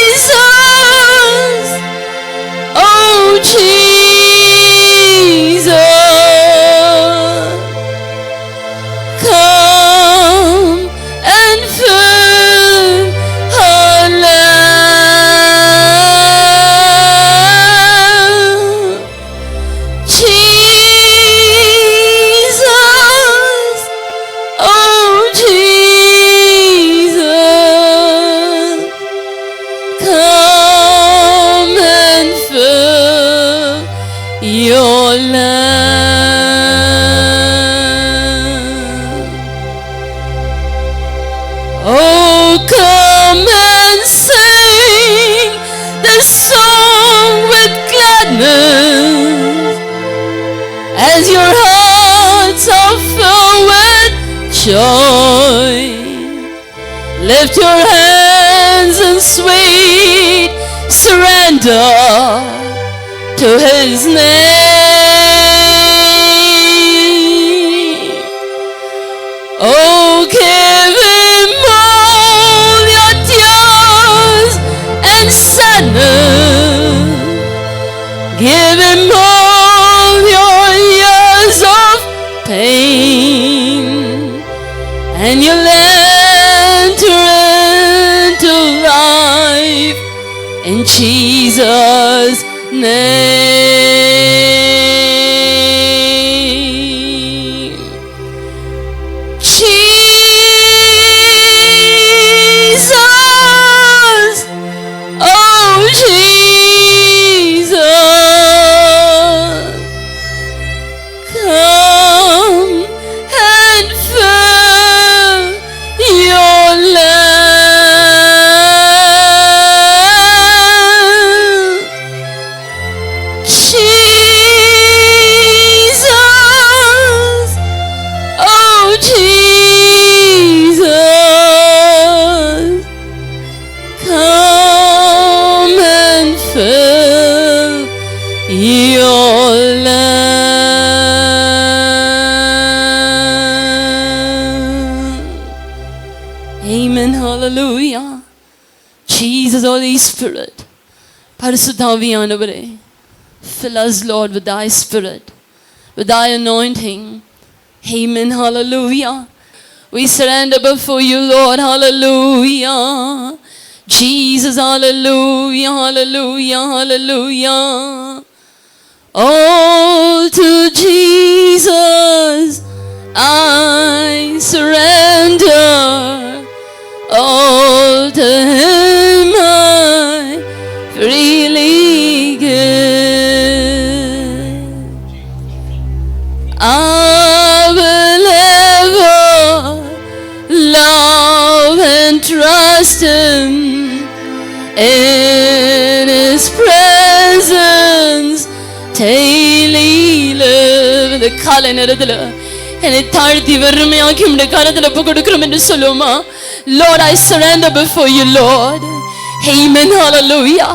Jesus, oh Jesus, come and fill our land. Jesus, oh Jesus, come and fill your land. Oh, come and sing the song with gladness as your hearts are filled with joy. Lift your hands in sweet surrender to His name. Oh, give Him all your tears and sadness. Give Him all your years of pain, and you'll enter into life in Jesus' name. Jesus, oh Jesus, come and fill your land. Jesus, oh Jesus, come and fill your land. Amen. Hallelujah. Jesus, Holy Spirit, பரிசுத்தாவியானவரே, fill us, Lord, with thy spirit, with thy anointing. Amen. Hallelujah. We surrender before you, Lord. Hallelujah. Jesus, hallelujah, hallelujah, hallelujah. All to Jesus I surrender. All to Him I freely give. I will ever love and trust Him. In His presence daily live. இந்த காலை நேரத்துல என்னை தாழ்த்தி வெறுமையாக்கி உம்முடைய கரத்துல ஒப்பு கொடுக்கிறோம் என்று சொல்லுமா. Lord, I surrender before you, Lord. Amen. Hallelujah.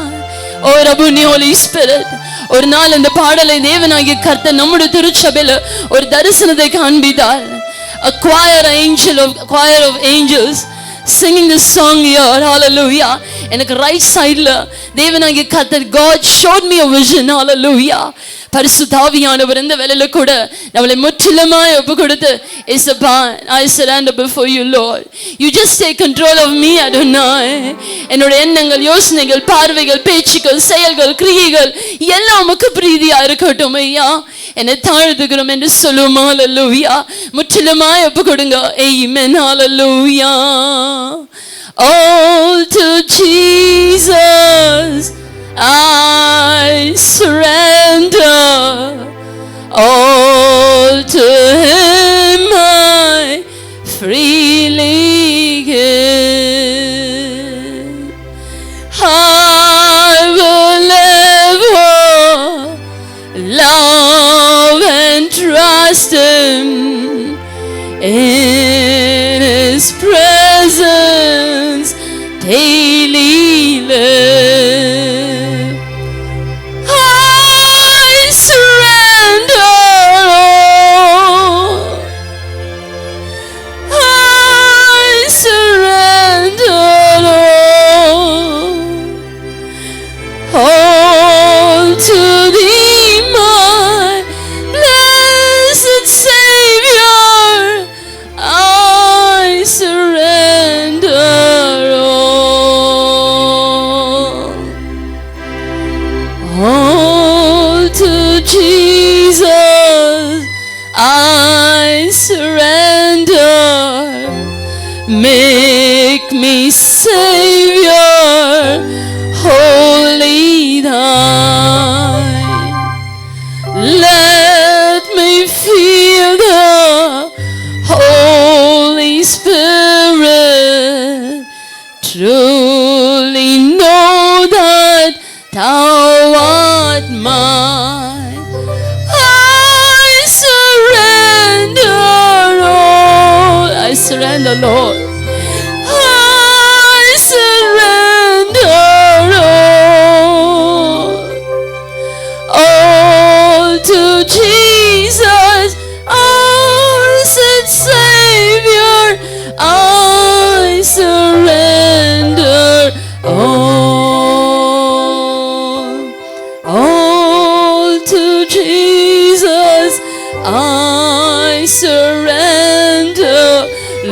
Oh, Rabuni, Holy Spirit, ஒரு நாள் இந்த பாடலை தேவனாகிய கர்த்தர் நம்முடைய திருச்சபையில ஒரு தரிசனத்தை காண்பித்தார். A choir of angels singing this song here. Hallelujah. எனக்கு ரைட் சைடுல தேவனாகிய கர்த்தர் God showed me a vision. Hallelujah. பரிசுத்தாவியானவர் இந்த வேளையில கூட நம்மளை முற்றிலுமாய் ஒப்பு கொடுத்து, இயேசுப்பா, I surrender before you, Lord. You just take control of me, Adonai. என்னோட எண்ணங்கள், யோசனைகள், பார்வைகள், பேச்சுக்கள், செயல்கள், கிரியைகள் எல்லாம் உமக்கு பிரீதியா இருக்கட்டும் ஐயா. என்னை தாழ்த்துகிறோம் என்று சொல்லுவோம். ஹalleluya. முற்றிலுமாய் ஒப்பு கொடுங்க. Amen. Hallelujah. All to Jesus I surrender. All to Him I freely give. I will ever love and trust Him. In His presence daily live. I surrender all. I surrender. surrender all to Jesus. I surrender. Make me Savior, wholly thine. Let me feel the Holy Spirit. Truly know that thou art mine. I surrender all. I surrender, Lord. I surrender all to Jesus, our Savior. I surrender all to Jesus. I surrender,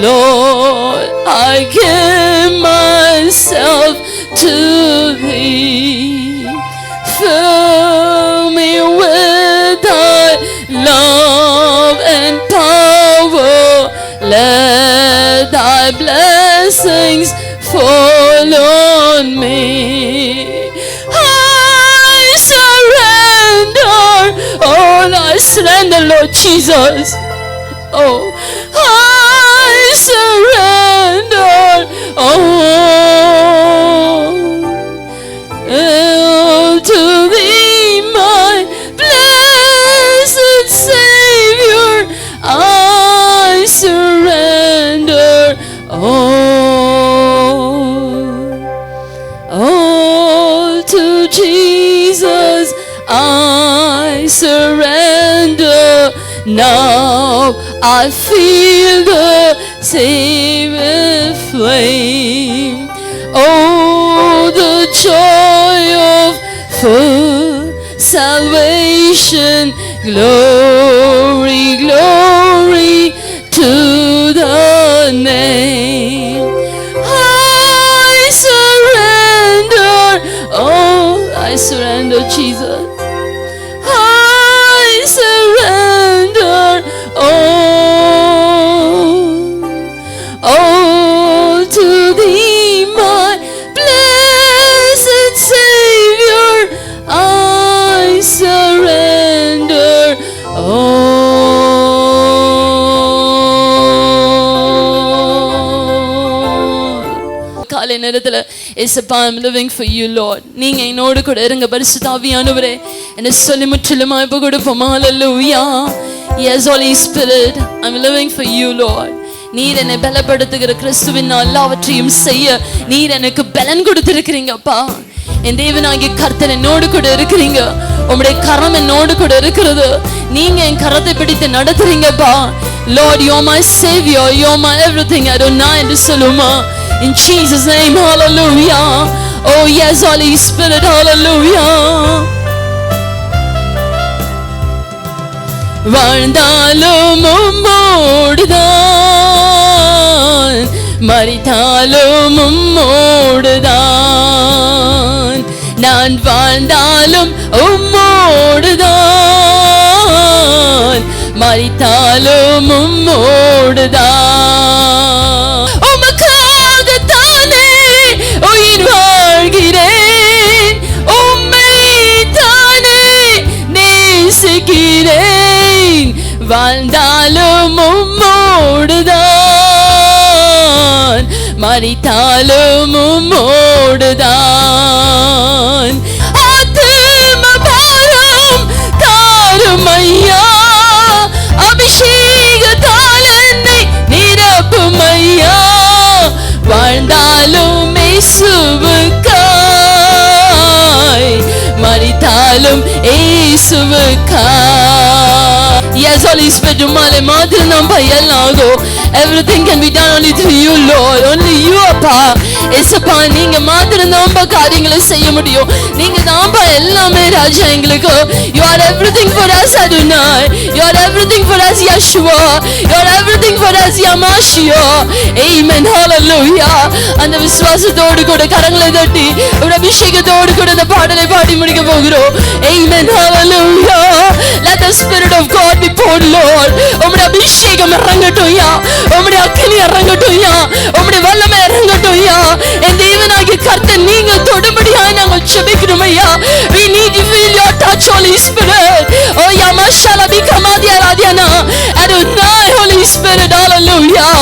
Lord. I give myself to Thee. Fill me with Thy love and power. Let Thy blessings fall on me. I surrender all. I surrender, Lord Jesus. Oh, I surrender all to Thee, my blessed Savior. I surrender all to Jesus. I surrender. Now I feel the saving flame. Oh, the joy of full salvation. Glory, glory to the name. I surrender. Oh, I surrender, Jesus. I surrender all to Thee, my blessed Savior. I surrender all. காலை நேரத்துல ஏசப்பா, I'm living for you, Lord. நீங்க என்னோடு கூட இருங்க பரிசுத்த ஆவியானவரே என்னை சொல்லி முற்றிலுமாய் ஒப்பு கொடுப்போம். Hallelujah. Yes, Holy Spirit, I'm living for you, Lord. நீர் என்னை பலப்படுத்துகிற கிறிஸ்துவின் எல்லாவற்றையும் செய்ய நீர் எனக்கு பலன் கொடுத்திருக்கிறீங்கப்பா. என் தேவனாகிய கர்த்தர் என்னோடு கூட இருக்கிறீங்க. உம்முடைய கரம் என்னோடு கூட இருக்கிறது. நீங்க என் கரத்தை பிடித்து நடத்துறீங்கப்பா. Lord, you're my savior, you're my everything. Adonai என்று சொல்லுமா. In Jesus' name, hallelujah. Oh yes, Holy Spirit, hallelujah. வாழ்ந்தாலும் உம்மோடுதான், மரித்தாலும் உம்மோடுதான். நான் வாழ்ந்தாலும் உம்மோடுதான், மரித்தாலும் உம்மோடுதான். உமக்காகத்தானே உயிர் வாழ்கிறேன், உம்மை தானே நேசிக்கிறேன். வாழ்ந்தாலும் உம்மோடுதான், மரித்தாலும் உம்மோடுதான். ஆத்தும பாரம் தாரும் ஐயா, அபிஷேகத்தால் என்னை நிரப்பும் ஐயா. வாழ்ந்தாலும் இயேசுவுக்காய், மரித்தாலும் இயேசுவுக்காய். Yes, Holy Spirit, உம்மாலே மாத்திரம் நாம் பயனாகும். Everything can be done only through you, Lord. Only you, Appa. ஏசப்பா நீங்க மாத்திரம் தான்ப்பா காரியங்களை செய்ய முடியும். நீங்க தான்ப்பா எல்லாமே ராஜா எங்களுக்கு. You are everything for us Adonai. You are everything for us Yeshua. You are everything for us Yamashia. Amen. Hallelujah. அந்த விசுவாசத்தோடு கூட கரங்களை தட்டி ஒரு அபிஷேகத்தோடு கூட இந்த பாடலை பாடி முடிக்க போகிறோம். Amen. Hallelujah. Let the spirit of God be poured, Lord. உம்முடைய அபிஷேகம் இறங்கட்டும் யா. உம்முடைய அக்கினி இறங்கட்டும் யா. உம்முடைய வல்லமை இறங்கட்டும் யா. என் தேவனாகிய கர்த்தர் நீங்க தொடும்படியாய் நாங்கள் ஜெபிக்கிறோம் ஐயா. We need to feel your touch, Holy Spirit. Oh ya mashallah bi kamadia radiana. Adonai, Holy Spirit. Hallelujah.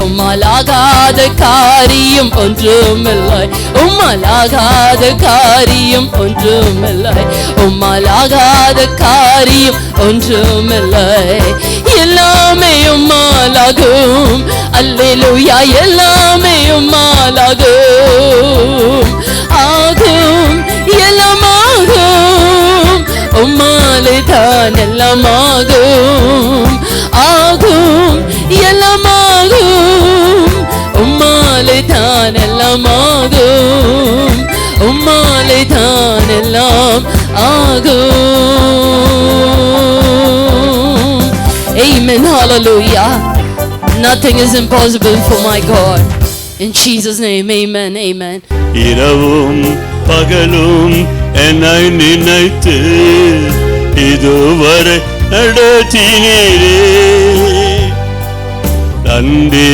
உம்மாலாகாத காரியம் ஒன்றுமில்லை. உம்மாலாகாத காரியம் ஒன்றுமில்லை. உம்மாலாகாத காரியம் ஒன்றுமில்லை. எல்லாமே உம்மாலாகும். அல்லேலூயா. எல்லாமே உம்மாலாகும். ஆகும் எல்லாமாகும். உம்மாலே தான் எல்லாமாகும். ஆகும் எல்லாமாகும். உம்மாலே தான் எல்லாமாகும். உம்மாலே தான் எல்லாம் ஆகும். Amen. Hallelujah. Nothing is impossible for my God. In Jesus' name, amen, amen. இரவும் பகலும் என்னை நினைத்து இதுவரை நடத்தினீரே. நன்றி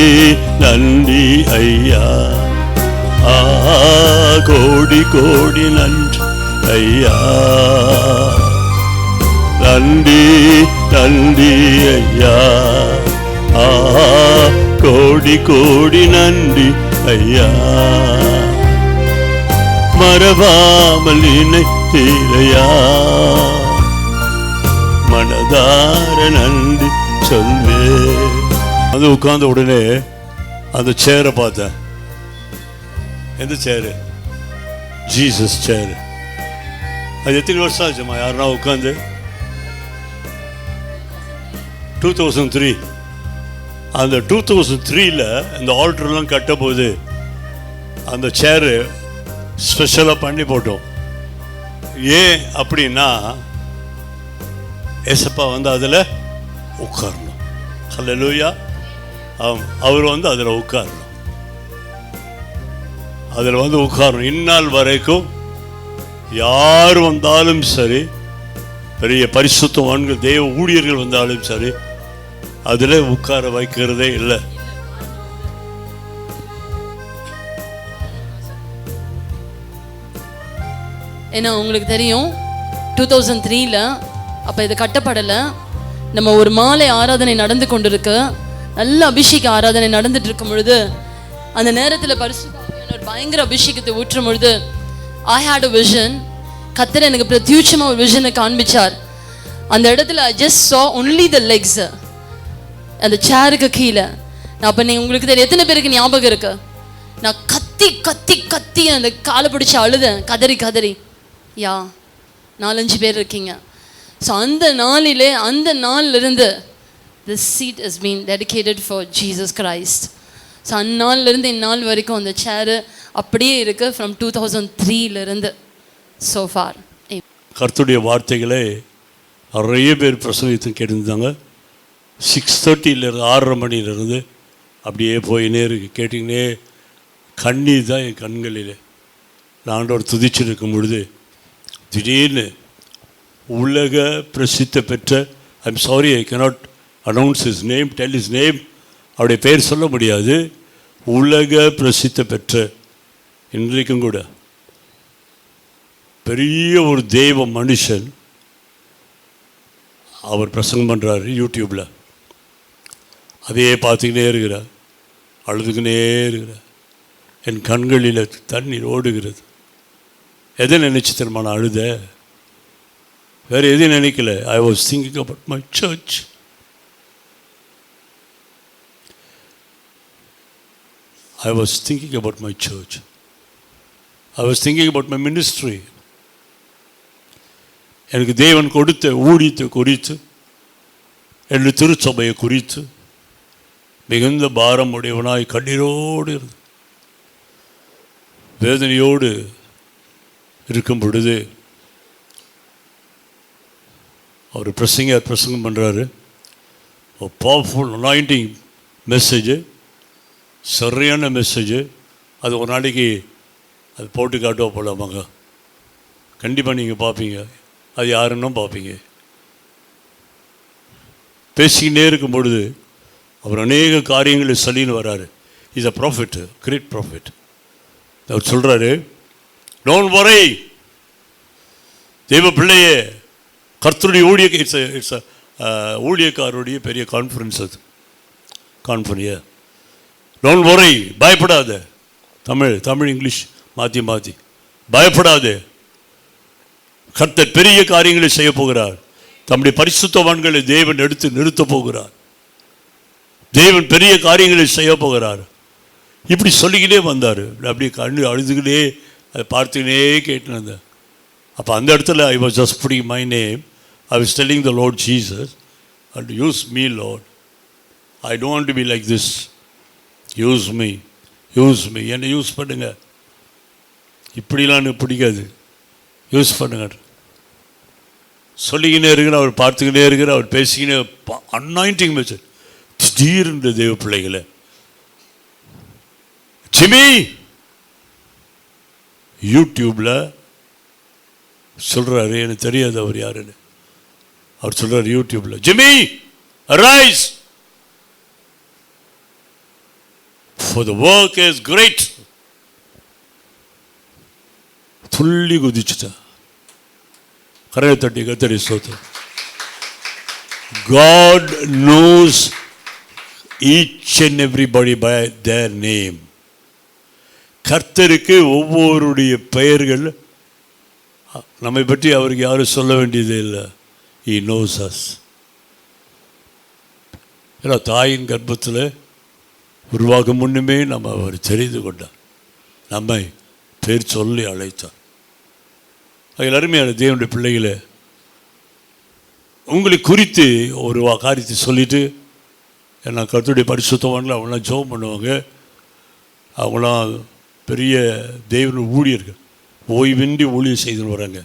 நன்றி ஐயா. கோடி கோடி நன்றி ஐயா. நன்றி நன்றி ஐயா. கோடி கோடி நன்றி ஐயா. மறவாமல் நினைத்தீரையா. மனதார நன்றி சொல்வே. அது உட்கார்ந்த உடனே அந்த சேரை பார்த்தேன். எந்த சேரு? ஜீசஸ் சேரு. அது எத்தனை வருஷம் ஆச்சுமா யாருன்னா உட்காந்து? 2003. அந்த 2003 இந்த ஆல்டர்லாம் கட்டும்போது அந்த சேரு ஸ்பெஷலாக பண்ணி போட்டோம். ஏன் அப்படின்னா ஏசப்பா வந்து அதில் உட்காரணும். ஹல்லேலூயா. அவர் வந்து அதில் உட்காரணும். அதில் வந்து உட்காரணும். இந்நாள் வரைக்கும் யார் வந்தாலும் சரி, பெரிய பரிசுத்தவான்கள் தேவ ஊழியர்கள் வந்தாலும் சரி, அதில் உட்கார வைக்கிறதே இல்லை. ஏன்னா உங்களுக்கு தெரியும் 2003 அப்போ இது கட்டப்படலை. நம்ம ஒரு மாலை ஆராதனை நடந்து கொண்டிருக்கு. நல்ல அபிஷேக ஆராதனை நடந்துட்டு இருக்கும் பொழுது அந்த நேரத்தில் பரிசுத்த ஆவியானவர் பயங்கர அபிஷேகத்தை ஊற்றும் பொழுது I had a vision. கர்த்தர் எனக்கு பிரத்யட்சமாக ஒரு விஷனை காண்பிச்சார். அந்த இடத்துல I just saw only the legs. அந்த சேருக்கு கீழே நான் அப்போ உங்களுக்கு தெரியும் எத்தனை பேருக்கு ஞாபகம் இருக்கு, நான் கத்தி கத்தி கத்தி அந்த காலை பிடிச்சி அழுதேன், கதறி கதறி. யா 4-5 பேர் இருக்கீங்க. ஸோ அந்த நாளிலிருந்து this seat has been dedicated for Jesus Christ. So அந்நாளிலிருந்து இந்நாள் வரைக்கும் அந்த சேரு அப்படியே இருக்கு. From 2003 so far. கர்த்தருடைய வார்த்தைகளை நிறைய பேர் பிரசங்கித்து கேட்டிருந்தாங்க. 6:30 6:30 மணியிலிருந்து அப்படியே போயினே இருக்கு, கேட்டிங்கன்னே கண்ணீர் தான் என் கண்களில். நான் ஆண்டவர் துதிச்சு இருக்கும் பொழுது திடீர்னு உலக பிரசித்த பெற்ற, I'm sorry I cannot announce his name, tell his name, அவருடைய பேர் சொல்ல முடியாது, உலக பிரசித்த பெற்ற இன்றைக்கும் கூட பெரிய ஒரு தெய்வ மனுஷன் அவர் பிரசங்கம் பண்ணுறாரு யூடியூப்பில். அதையே பார்த்துக்கினே இருக்கிறார், அழுதுகினே இருக்கிறார். என் கண்களில் தண்ணீர் ஓடுகிறது. எதை நினச்சி தெரியுமா நான் அழுத? வேறு எதையும் நினைக்கல. I was thinking about my search. I was thinking about my church. I was thinking about my ministry. எனக்கு தேவன் கொடுத்த ஊழியத்தை குறித்து, என்னுடைய திருச்சபையை குறித்து மிகுந்த பாரம் உடையவனாய் கண்ணீரோடு இருந்து வேதனையோடு இருக்கும் பொழுது அவர் பிரசங்கம் பண்ணுறாரு. ஒரு பவர்ஃபுல் அனாயிண்டிங் மெசேஜு, சரியான மெசேஜு. அது ஒரு நாளைக்கு அது போட்டு காட்டுவா போலாமாங்க. கண்டிப்பாக நீங்கள் பார்ப்பீங்க. அது யாருன்னும் பார்ப்பீங்க. பேசிக்கிட்டே இருக்கும் பொழுது அவர் அநேக காரியங்களை சொல்லின்னு வர்றாரு. Is a profit, great profit. அவர் சொல்கிறாரு, டோன்ட் வரி தெய்வ பிள்ளையே, கர்த்தருடைய இட்ஸ் ஊழியக்காரருடைய பெரிய கான்ஃபரன்ஸ் அது. கான்ஃபரன்ஸ், டோன்ட் வரி, பயப்படாத. தமிழ் இங்கிலீஷ் மாற்றி பயப்படாதே. கர்த்தர் பெரிய காரியங்களை செய்ய போகிறார். தம்முடைய பரிசுத்தவான்களை தேவன் எடுத்து நிறுத்த போகிறார். தேவன் பெரிய காரியங்களை செய்ய போகிறார். இப்படி சொல்லிக்கிட்டே வந்தார். அப்படியே கண்ணு அழுதுகிட்டே அதை பார்த்துக்கிட்டே கேட்டுன்னு இருந்தேன். அப்போ அந்த இடத்துல I was just putting my name. I was telling the Lord Jesus, and use me Lord. I don't want to be like this. Use me. என்னை யூஸ் பண்ணுங்க. இப்படிலாம் எனக்கு பிடிக்காது. யூஸ் பண்ணுங்க சொல்லிக்கினே இருக்கிற, அவர் பார்த்துக்கிட்டே இருக்கிற, அவர் பேசிக்கினே அனாயிண்டிங் மெசேஜ். திடீர்ன்ற தேவ பிள்ளைகளை ஜிமி யூடியூப்பில் சொல்கிறாரு. எனக்கு தெரியாது அவர் யாருன்னு. அவர் சொல்கிறார் யூடியூப்பில், Jimmy arise for the work is great. துள்ளி குதிச்சுட்டா. கரையை தட்டி கத்தரி சோத்து. God knows each and everybody by their name. கர்த்தருக்கு ஒவ்வொருடைய பெயர்கள், நம்மை பற்றி அவருக்கு யாரும் சொல்ல வேண்டியதே இல்லை. He knows us. ஏன்னா தாயின் கர்ப்பத்தில் உருவாகும் முன்னுமே நம்ம அவர் தெரிந்து கொண்டார். நம்மை பேர் சொல்லி அழைத்தார். அதில் அருமையான தேவனுடைய பிள்ளைகளை, உங்களை குறித்து ஒரு காரியத்தை சொல்லிவிட்டு, ஏன்னா கர்த்தருடைய பரிசுத்தவான்கள் அவங்களாம் ஜெபம் பண்ணுவாங்க. அவங்களாம் பெரிய தேவனுடைய ஊழியர்கள், ஓய்வின்றி ஊழியர் செய்துன்னு வராங்க.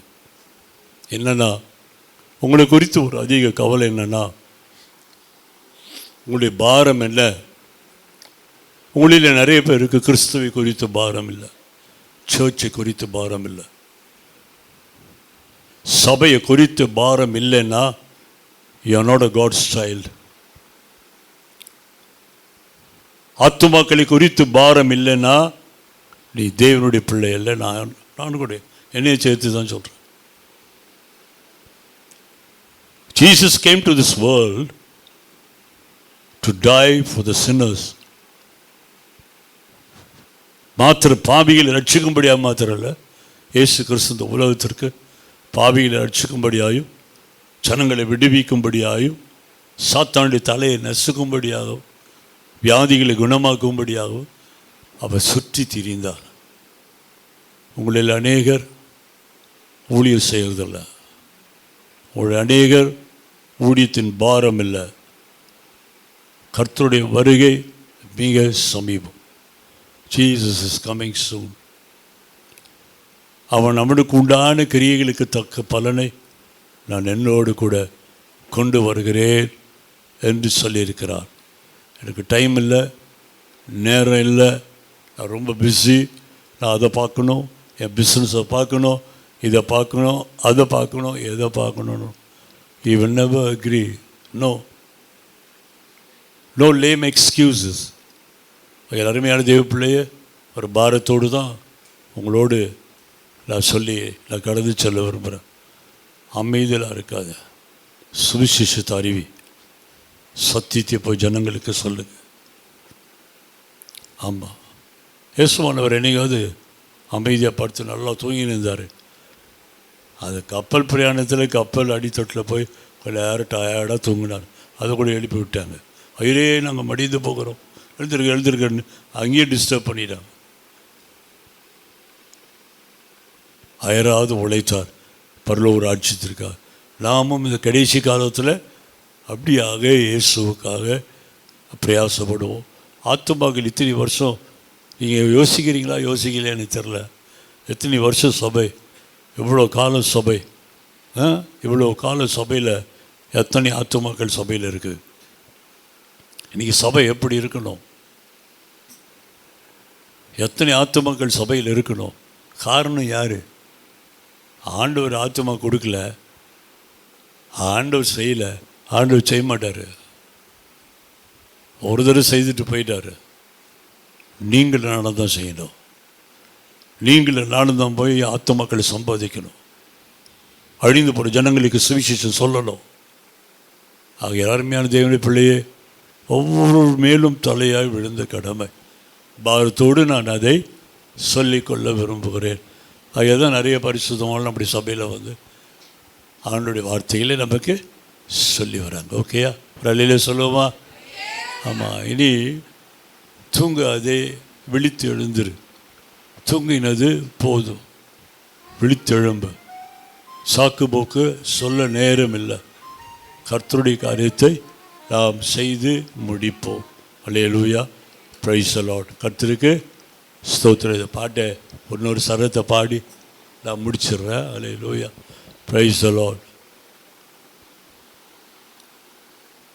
என்னென்னா, உங்களை குறித்து ஒரு அதிக கவலை என்னென்னா, உங்களுடைய பாரம் என்ன? உங்களில் நிறைய பேருக்கு கிறிஸ்துவை குறித்து பாரம் இல்லை, சர்ச்சை குறித்து பாரம் இல்லை, சபையை குறித்து பாரம் இல்லைன்னா you are not a God's child. ஆத்துமாக்களை குறித்து பாரம் இல்லைன்னா நீ தேவனுடைய பிள்ளை இல்லை. நான் கூட என்னையை சேர்த்து தான் சொல்கிறேன். Jesus came to this world to die for the sinners. மாத்திர பாவிகளை ரட்சிக்கும்படியாக மாத்திரம் இல்லை, இயேசு கிறிஸ்து இந்த உலகத்திற்கு பாவிகளை ரட்சிக்கும்படியாயும், ஜனங்களை விடுவிக்கும்படியாயும், சாத்தானுடைய தலையை நசுக்கும்படியாகவும், வியாதிகளை குணமாக்கும்படியாகவும் அவர் சுற்றி திரிந்தார். உங்களில் அநேகர் ஊழியர் செய்வதில்லை. உங்களுடைய அநேகர் ஊழியத்தின் பாரம் இல்லை. கர்த்தருடைய வருகை மிக சமீபம். Jesus is coming soon. அவன் அவனுக்கு உண்டான கிரியைகளுக்கு தக்க பலனை நான் என்னோடு கூட கொண்டு வருகிறேன் என்று சொல்லியிருக்கிறார். எனக்கு டைம் இல்லை, நேரம் இல்லை, நான் ரொம்ப பிஸி. நான் அதை பார்க்கணும், என் பிஸ்னஸை பார்க்கணும், இதை பார்க்கணும், அதை பார்க்கணும், எதை பார்க்கணும். He will never agree. No lame excuses. அருமையான தேவ பிள்ளையே, ஒரு பாரத்தோடு தான் உங்களோடு நான் கடந்து செல்ல விரும்புகிறேன். அமைதியில் இருக்காது. சுவிசேஷத்தை அறிவி, சத்தியத்தை போய் ஜனங்களுக்கு சொல்லுங்க. ஆமாம், இயேசுவானவர் என்னைக்காவது அமைதியாக பார்த்து நல்லா தூங்கி நின்றார். அது கப்பல் பிரயாணத்தில் கப்பல் அடித்தட்டில் போய் கொஞ்சம் நேரம் டயர்டாக தூங்கினார். அதை கூட எழுப்பி விட்டாங்க. ஐயரே நாங்கள் மடிந்து போகிறோம், எழுந்திருக்கன்னு அங்கேயே டிஸ்டர்ப் பண்ணிட்டாங்க. அயராது உழைத்தார், பரலோக ராஜ்யத்திற்காக. நாமும் இந்த கடைசி காலத்தில் அப்படியாக இயேசுவுக்காக பிரயாசப்படுவோம். ஆத்துமாக்கள் இத்தனை வருஷம் நீங்கள் யோசிக்கிறீங்களா யோசிக்கலையான்னு தெரில. எத்தனை வருஷம் சபை, இவ்வளோ காலம் சபை, இவ்வளோ கால சபையில் எத்தனை ஆத்துமாக்கள் சபையில் இருக்குது. இன்றைக்கி சபை எப்படி இருக்கணும், எத்தனை ஆத்துமாக்கள் சபையில் இருக்கணும். காரணம் யார்? ஆண்டவர் ஆத்துமா கொடுக்கல, ஆண்டவர் செய்யலை, ஆண்டவர் செய்ய மாட்டார். ஒரு தடவை செய்துட்டு போயிட்டார். நீங்கள் நானும் தான் செய்யணும். நீங்கள் நானும் தான் போய் ஆத்துமாக்களை சம்பாதிக்கணும். அழிந்து போகிற ஜனங்களுக்கு சுவிசேஷம் சொல்லணும். ஆக அருமையான தேவனுடைய பிள்ளையே, ஒவ்வொரு மேலும் தலையாய் விழுந்த கடமை. பாரத்தோடு நான் அதை சொல்லிக்கொள்ள விரும்புகிறேன். அதுதான் நிறைய பரிசுத்தமான அப்படி சபையில் வந்து ஆண்டோடைய வார்த்தைகளை நமக்கு சொல்லி வராங்க. ஓகேயா? ரலையில சொல்லுவோமா? ஆமாம். இனி தூங்காதே, விழித்து எழுந்துரு. தூங்கினது போதும், விழித்தெழும்பு. சாக்கு போக்கு சொல்ல நேரம் இல்லை. கர்த்தருடைய காரியத்தை நாம் செய்து முடிப்போம். அல்லேலூயா, பிரைஸ் தி லார்ட். கர்த்தருக்கு ஸ்தோத்திரம். இதை பாட்டை இன்னொரு சரத்தை பாடி நான் முடிச்சிடுறேன். அல்லேலூயா, பிரைஸ் தி லார்ட்.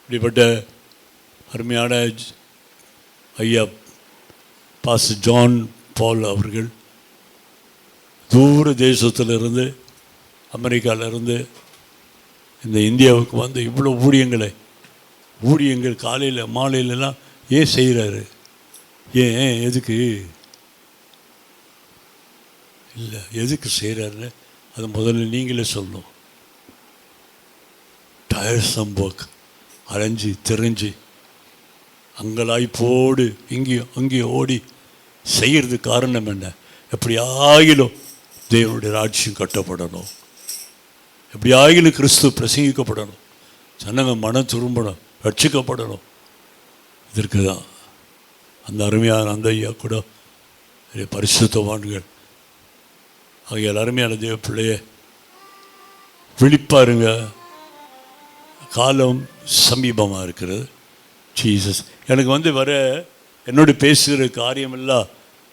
இப்படிப்பட்ட அருமையான ஐயா பாஸ்டர் ஜான் பால் அவர்கள் தூர தேசத்திலிருந்து, அமெரிக்காவிலிருந்து இந்த இந்தியாவுக்கு வந்து இவ்வளோ ஊழியங்கள் காலையில் மாலையிலலாம் ஏன் செய்கிறாரு? ஏன், எதுக்கு இல்லை, எதுக்கு செய்கிறாருன்னு அது முதல்ல நீங்களே சொல்லணும். டயர்சம் ஒர்க், அலைஞ்சி தெரிஞ்சு அங்கலாய்ப்போடு இங்கேயும் ஓடி செய்கிறது காரணம் என்ன? எப்படி ஆகிலும் தேவனுடைய ராஜ்யம் கட்டப்படணும், எப்படி ஆகிலும் கிறிஸ்து பிரசங்கிக்கப்படணும், ஜனங்க மனம் திரும்பணும், ரட்சிக்கப்படணும். இதற்கு தான் அந்த அருமையான அந்த ஐயா கூட பரிசுத்தவான்கள் ஆகிய அருமையான தேவ பிள்ளையே விழிப்பாருங்க. காலம் சமீபமாக இருக்கிறது. ஜீசஸ் எனக்கு வந்து வர என்னோட பேசுகிற காரியமெல்லாம்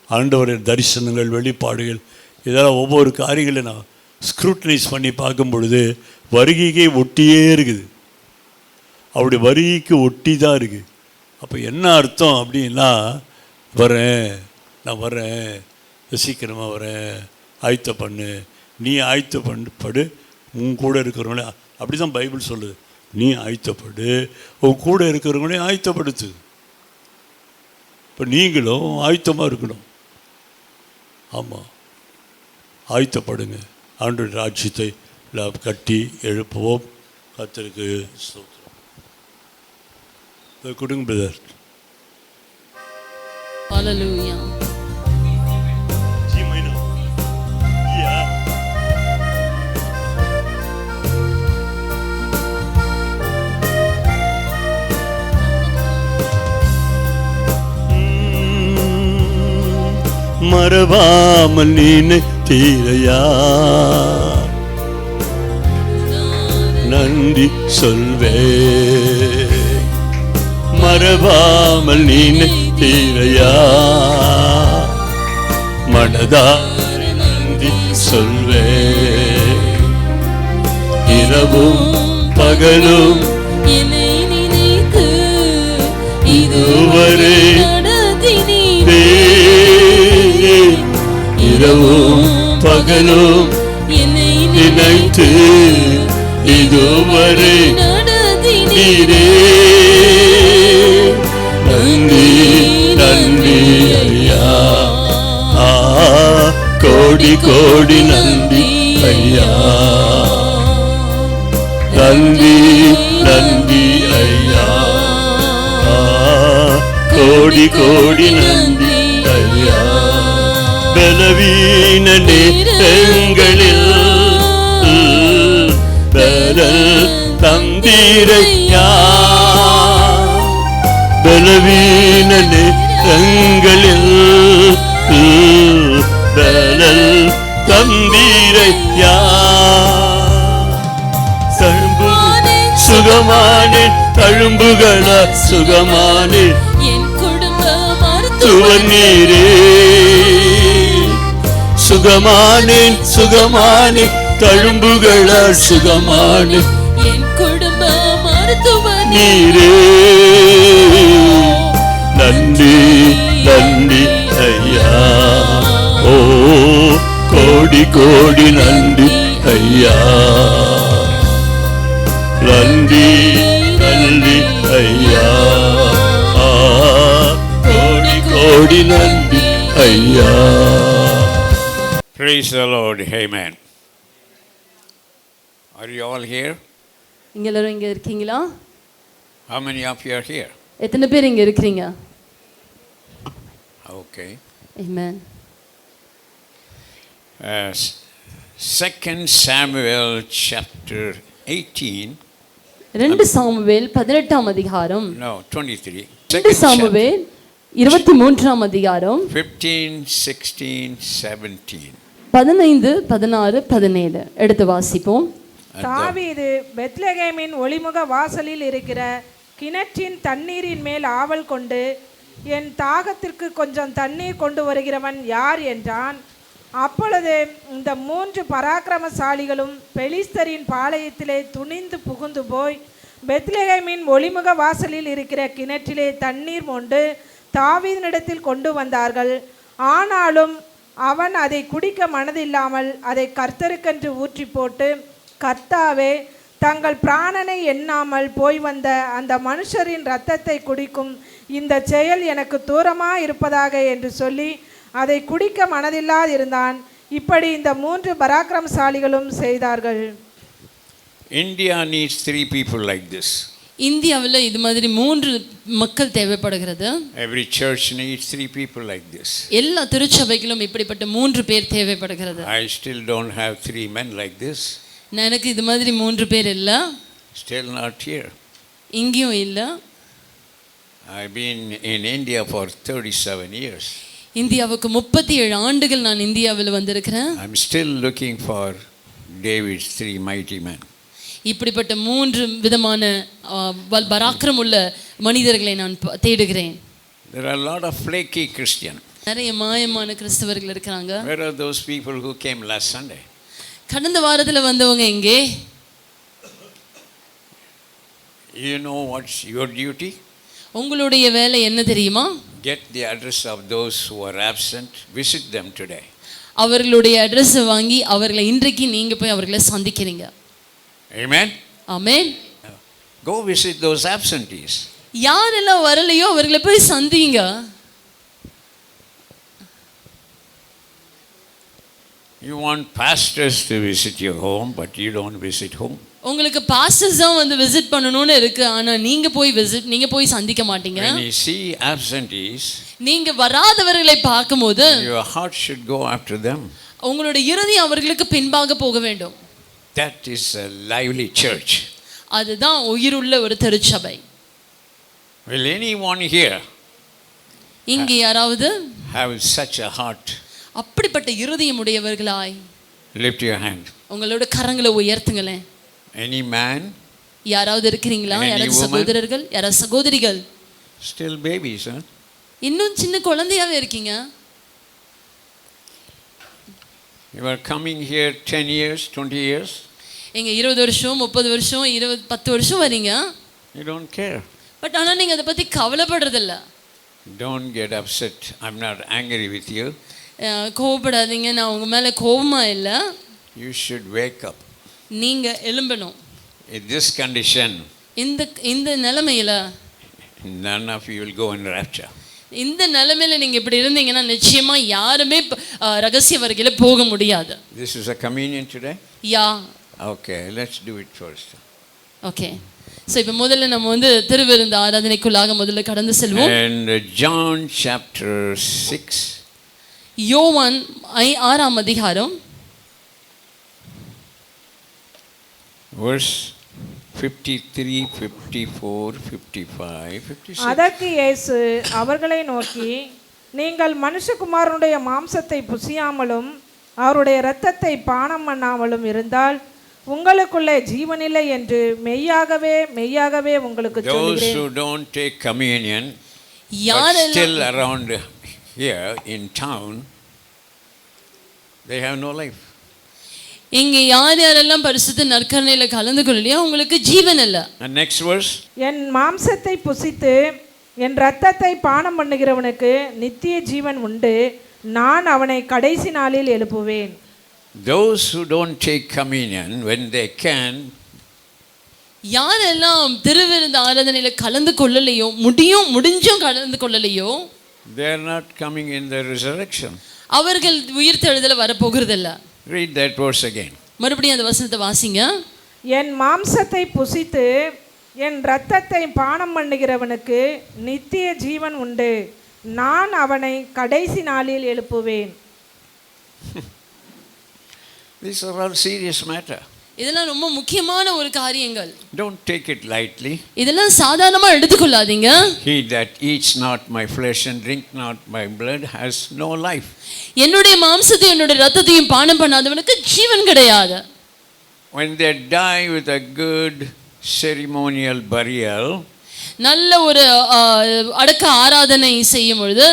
ஆண்டவரின் தரிசனங்கள், வெளிப்பாடுகள், இதெல்லாம் ஒவ்வொரு காரியங்களை நான் ஸ்க்ரூட்டனைஸ் பண்ணி பார்க்கும் பொழுது வருகைக்கே ஒட்டியே இருக்குது. அவருடைய வருகைக்கு ஒட்டி தான் இருக்குது. அப்போ என்ன அர்த்தம் அப்படின்னா, நான் வரேன், சீக்கிரமாக வரேன், ஆயத்த பண்ணு, நீ ஆயத்த படு, உன் கூட இருக்கிறவங்களே. அப்படி தான் பைபிள் சொல்லுது. நீ ஆயத்தப்படு, உன் கூட இருக்கிறவங்களே ஆயத்தப்படுத்து. இப்போ நீங்களும் ஆயத்தமாக இருக்கணும். ஆமாம், ஆயத்தப்படுங்க. ஆண்டவருடைய ராஜ்யத்தை கட்டி எழுப்புவோம். கர்த்தருக்கு ஸ்தோத்திரம். கொடுங்க பிரதர். ஹல்லேலூயா. மறவாமல் நீனை தீரையா நன்றி சொல்வே. மறவாமல் நீனை தீரையா மனதார நன்றி சொல்வே. இரவும் பகலும் என்னை நினைத்து இதுவரை இரவும் பகலும் என்னை நினைத்து இதுவரை நடத்தினீரே. நன்றி நன்றி ஐயா, கோடி கோடி நன்றி ஐயா. நன்றி நன்றி ஐயா, கோடி கோடி நன்றி ஐயா. பலவீன நேரங்களில் பலன் தந்தீரையா. பலவீன நேரங்களில் பலன் தந்தீரையா. சுகமானே, தழும்புகள சுகமானே, மருத்துவர் நீரே. சுகமானேன் சுகமானேன் தழும்புகளால் சுகமானேன் என் குடும்ப மருத்துவர் நீரே. நன்றி நன்றி ஐயா, ஓ கோடி கோடி நன்றி ஐயா. நன்றி நன்றி ஐயா, கோடி கோடி நன்றி ஐயா. Praise the Lord. Amen. Are you all here? இங்க எல்லாரும் இங்க இருக்கீங்களா? How many of you are here? எத்தனை பேர் இங்க இருக்கீங்க? Okay. Amen. 2 Samuel chapter 18. 2 Samuel 18ஆம் அதிகாரம். No, 23. 2 சாமுவேல் 23ஆம் அதிகாரம் 15, 16, 17. 15, 16, 17 எடுத்து வாசிப்போம். தாவீது பெத்லகேமின் ஒளிமுக வாசலில் இருக்கிற கிணற்றின் தண்ணீரின் மேல் ஆவல் கொண்டு, என் தாகத்திற்கு கொஞ்சம் தண்ணீர் கொண்டு வருகிறவன் யார் என்றான். அப்பொழுது இந்த 3 பராக்கிரமசாலிகளும் பெலிஸ்தரின் பாளையத்திலே துணிந்து புகுந்து போய் பெத்லகேமின் ஒளிமுக வாசலில் இருக்கிற கிணற்றிலே தண்ணீர் மொண்டு தாவீதினிடத்தில் கொண்டு வந்தார்கள். ஆனாலும் அவன் அதை குடிக்க மனதில்லாமல் அதை கர்த்தருக்கென்று ஊற்றி போட்டு, கர்த்தாவே, தங்கள் பிராணனை எண்ணாமல் போய் வந்த அந்த மனுஷரின் இரத்தத்தை குடிக்கும் இந்த செயல் எனக்கு தூரமாக இருப்பதாக என்று சொல்லி அதை குடிக்க மனதில்லாதிருந்தான். இப்படி இந்த 3 பராக்கிரமசாலிகளும் செய்தார்கள். India needs 3 people like this. இந்தியாவில் இது மாதிரி 3 மக்கள் தேவைப்படுகிறது. Every church needs 3 people like this. எல்லா திருச்சபைகளும் இப்படிப்பட்ட 3 பேர் தேவைப்படுகிறது. I still don't have 3 men like this. எனக்கு இது மாதிரி 3 பேர் இல்ல. Still not here. இங்கேயும் இல்ல. I've been in India for 37 years. இந்தியாவுக்கு 37 ஆண்டுகள் நான் இந்தியாவில் வந்திருக்கிறேன். I'm still looking for David's 3 mighty men. இப்படிப்பட்ட 3 விதமான பராக்கிரம் உள்ள மனிதர்களை நான் தேடுகிறேன். There are a lot of flaky Christians. நிறைய மாயமான கிறிஸ்தவர்கள் இருக்காங்க. Where are those people who came last Sunday? கடந்த வாரத்தில் வந்தவங்க எங்கே? You know what's your duty? உங்களுடைய வேலை என்ன தெரியுமா? Get the address of those who are absent. Visit them today. அவர்களுடைய அட்ரஸ் வாங்கி அவர்களை இன்றைக்கு நீங்க போய் அவர்களை சந்திக்கிறீங்க. Amen. Amen. Go visit those absentees. யாரெல்லாம் வரலையோ அவர்களை போய் சந்திங்க. You want pastors to visit your home, but you don't visit home. உங்களுக்கு பாஸ்டர்ஸ் தான் வந்து விசிட் பண்ணணும்னு இருக்கு, ஆனா நீங்க போய் சந்திக்க மாட்டீங்க. When you see absentees, நீங்க வராதவர்களை பார்க்கும்போது your heart should go after them. உங்களுடைய இருதயம் அவர்களுக்கு பின்பாக போக வேண்டும். That is a lively church. அதுதான் உயிருள்ள ஒரு திருச்சபை. Will anyone here இங்கே யாராவது have such a heart? அப்படிப்பட்ட இருதயம் உடையவர்களாய் Lift your hand. உங்களோட கரங்களை உயர்த்துங்களேன். Any man? யாராவது இருக்கிறீங்களா? Any யாராவது woman? சகோதரர்கள், யாராவது சகோதரிகள்? Still babies, huh? இன்னும் சின்ன குழந்தையாவே இருக்கீங்க. You are coming here 10 years, 20 years. எங்க 20 வருஷம் 30 வருஷம் 10 வருஷம் வரீங்க. You don't care. பட் ஆனா நீங்க அதை பத்தி கவலைப்படுறதில்ல. Don't get upset. I'm not angry with you. கோபப்படாதீங்க, நான் உங்க மேல கோபமா இல்ல. You should wake up. நீங்க எழும்பணும். In this condition, இந்த நிலைமையில none of you will go in rapture. இந்த நிலைமையில நீங்க இப்படி இருந்தீங்கன்னா நிச்சயமா யாருமே ரகசிய வருகையில போக முடியாது. This is a communion today? Yeah. Okay, let's do it first. Okay. So இப்போ முதல்ல நம்ம வந்து திருவிருந்து ஆராதனைக்குள்ளாக முதல்ல கடந்து செல்வோம். And John chapter 6. யோவான் 6ஆம் அதிகாரம் verse 53, 54, 55, 56. அதற்கு இயேசு அவர்களை நோக்கி, நீங்கள் மனுஷகுமாரனுடைய மாம்சத்தை புசியாமலும் அவருடைய இரத்தத்தை பானம் பண்ணாமலும் இருந்தால் உங்களுக்குள்ளே ஜீவனில்லை என்று மெய்யாகவே மெய்யாகவே உங்களுக்கு சொல்கிறேன். Those who don't take communion are still around here in town, they have no life. இங்க யார் யாரெல்லாம் பரிசுத்த நற்கரணையில கலந்து கொள்ளலையோ உங்களுக்கு ஜீவன் இல்ல. And next verse. என் மாம்சத்தை புசித்து என் இரத்தத்தை பானம் பண்ணுகிறவனுக்கு நித்திய ஜீவன் உண்டு, நான் அவனை கடைசி நாளில் எழுப்புவேன். Those who don't take communion when they can, யாரெல்லாம் திருவிருந்து ஆராதனையில கலந்து கொள்ளலையோ முடிஞ்சும் கலந்து கொள்ளலையோ they are not coming in the resurrection. அவர்கள் உயிர்த்தெழுதல வரப்போகிறதில்ல. Read that verse again. மறுபடியும் அந்த வசனத்தை வாசிங்க. என் மாம்சத்தை புசித்து என் இரத்தத்தை பானம் பண்ணுகிறவனுக்கு நித்திய ஜீவன் உண்டு, நான் அவனை கடைசி நாளில் எழுப்புவேன். These are all serious matter. இதெல்லாம் ரொம்ப முக்கியமான ஒரு காரியங்கள். Don't take it lightly. இதெல்லாம் சாதாரணமா எடுத்துக்கொள்ளாதீங்க. He that eats not my flesh and drink not my blood has no life. என்னுடைய மாம்சத்தையும் என்னுடைய இரத்தத்தையும் பானம் பண்ணாதவனுக்கு ஜீவன் கிடையாது. When they die with a good ceremonial burial, நல்ல ஒரு அடக்க ஆராதனை செய்யும் பொழுது,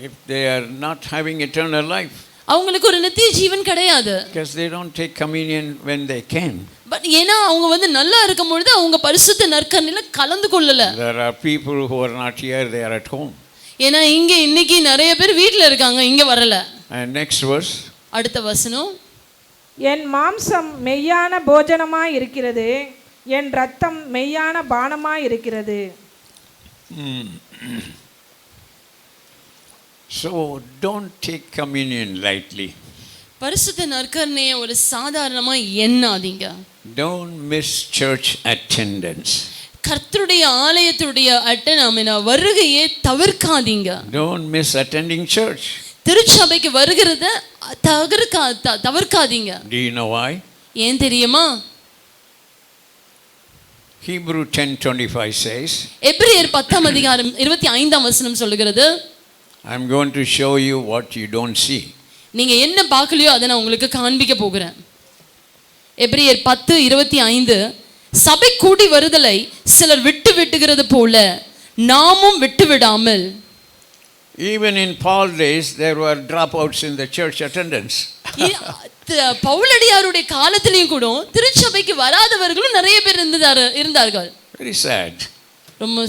if they are not having eternal life, அவங்களுக்கு ஒரு நித்திய ஜீவன் கிடையாது. because they don't take communion when they can. But ஏன்னா அவங்க வந்து நல்லா இருக்கும் பொழுது அவங்க பரிசுத்த நற்கரணையில கலந்து கொள்ளல. There are people who are not here, they are at home. ஏன்னா இங்க இன்னைக்கு நிறைய பேர் வீட்ல இருக்காங்க, இங்க வரல. And next verse. அடுத்த வசனம், என் மாம்சம் மெய்யான போஜனமாய் இருக்கிறது, என் இரத்தம் மெய்யான பானமாய் இருக்கிறது. So don't take communion lightly. பரிசுத்த நற்கரணையை ஒரு சாதாரணமா எண்ணாதீங்க. Don't miss church attendance. கர்த்தருடைய ஆலயத்துடைய வருகையை தவிர்க்காதீங்க. Don't miss attending church. திருச்சபைக்கு வருகிறத தவிர்க்காதீங்க. Do you know why? ஏன் தெரியுமா? Hebrew 10:25 says, எபிரேயர் 10 அதிகாரம் 25 வசனம் சொல்லுகிறது, I'm going to show you what you don't see. நீங்க என்ன பார்க்கலையோ அதை நான் உங்களுக்கு காண்பிக்க போகிறேன். எபிரேயர் 10:25, சபை கூடி வருதலை சிலர் விட்டுகிறது போல நாமும் விட்டுவிடாமல். Even in Paul's days there were dropouts in the church attendance. பவுலடியாருடைய காலத்திலேயும் கூட திருச்சபைக்கு வராதவர்களும் நிறைய பேர் இருந்தார்கள். Very sad. ரொம்ப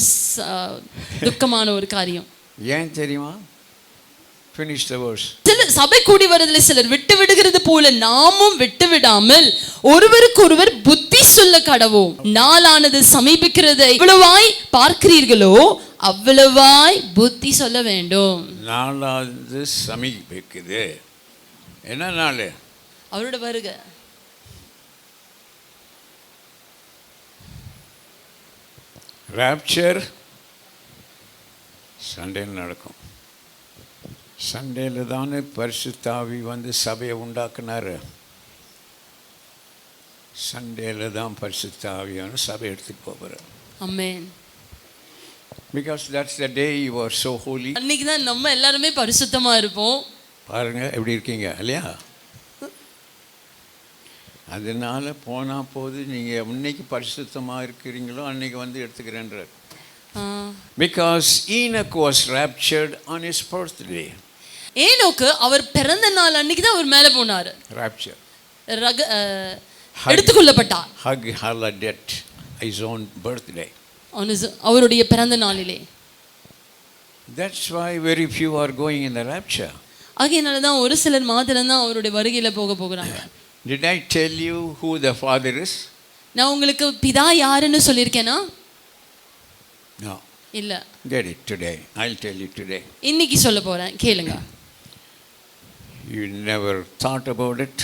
துக்கமான ஒரு காரியம். ஏன் தெரியுமா? Finish the verse. சபை கூடி வருதலை சிலர் விடுகிறது போல நாமும் விட்டுவிடாமல் ஒருவருக்கு ஒருவர் புத்தி சொல்ல கடவோம். நாளானது சமீபிக்கிறதை எவ்வளவாய் பார்க்கிறீர்களோ அவ்வளவாய் புத்தி சொல்ல வேண்டும். நாளானது சமீபிக்குது. என்ன நாள்? அவரோட வருகை. ராப்சர் சண்டேல நடக்கும். சண்டேல தானே பரிசுத்த ஆவி வந்து சபையை உண்டாக்குனாரு. சண்டேல தான் பரிசுத்த ஆவியான சபை எடுத்துட்டு போகிறார். ஆமென். Because that's the day you are so holy. அன்னைக்கு தான் நம்ம எல்லாரும் பரிசுத்தமா இருப்போம். பாருங்க எப்படி இருக்கீங்க இல்லையா? அதனால போனா போது நீங்க இன்னைக்கு பரிசுத்தமா இருக்கிறீங்களோ அன்னைக்கு வந்து எடுத்துக்கிறேன்றார். Because Enoch was raptured on his birthday. ஏனோக்கு அவர் பிறந்த நாள் அன்னைக்கு தான் அவர் மேலே போனார். Rapture. எடுத்துக்கொள்ளப்பட்டார். Hug holiday his own birthday. அவருடைய பிறந்த நாளிலே. That's why very few are going in the rapture. ஆகையால தான் ஒரு சிலர் மாத்திரம் தான் அவருடைய வருகையில போகிறாங்க. Did I tell you who the father is? நான் உங்களுக்கு பிதா யாருன்னு சொல்லிருக்கேனா? No. இல்ல. Get it today. I'll tell you today. இன்னைக்கு சொல்ல போறேன், கேளுங்க. You never thought about it.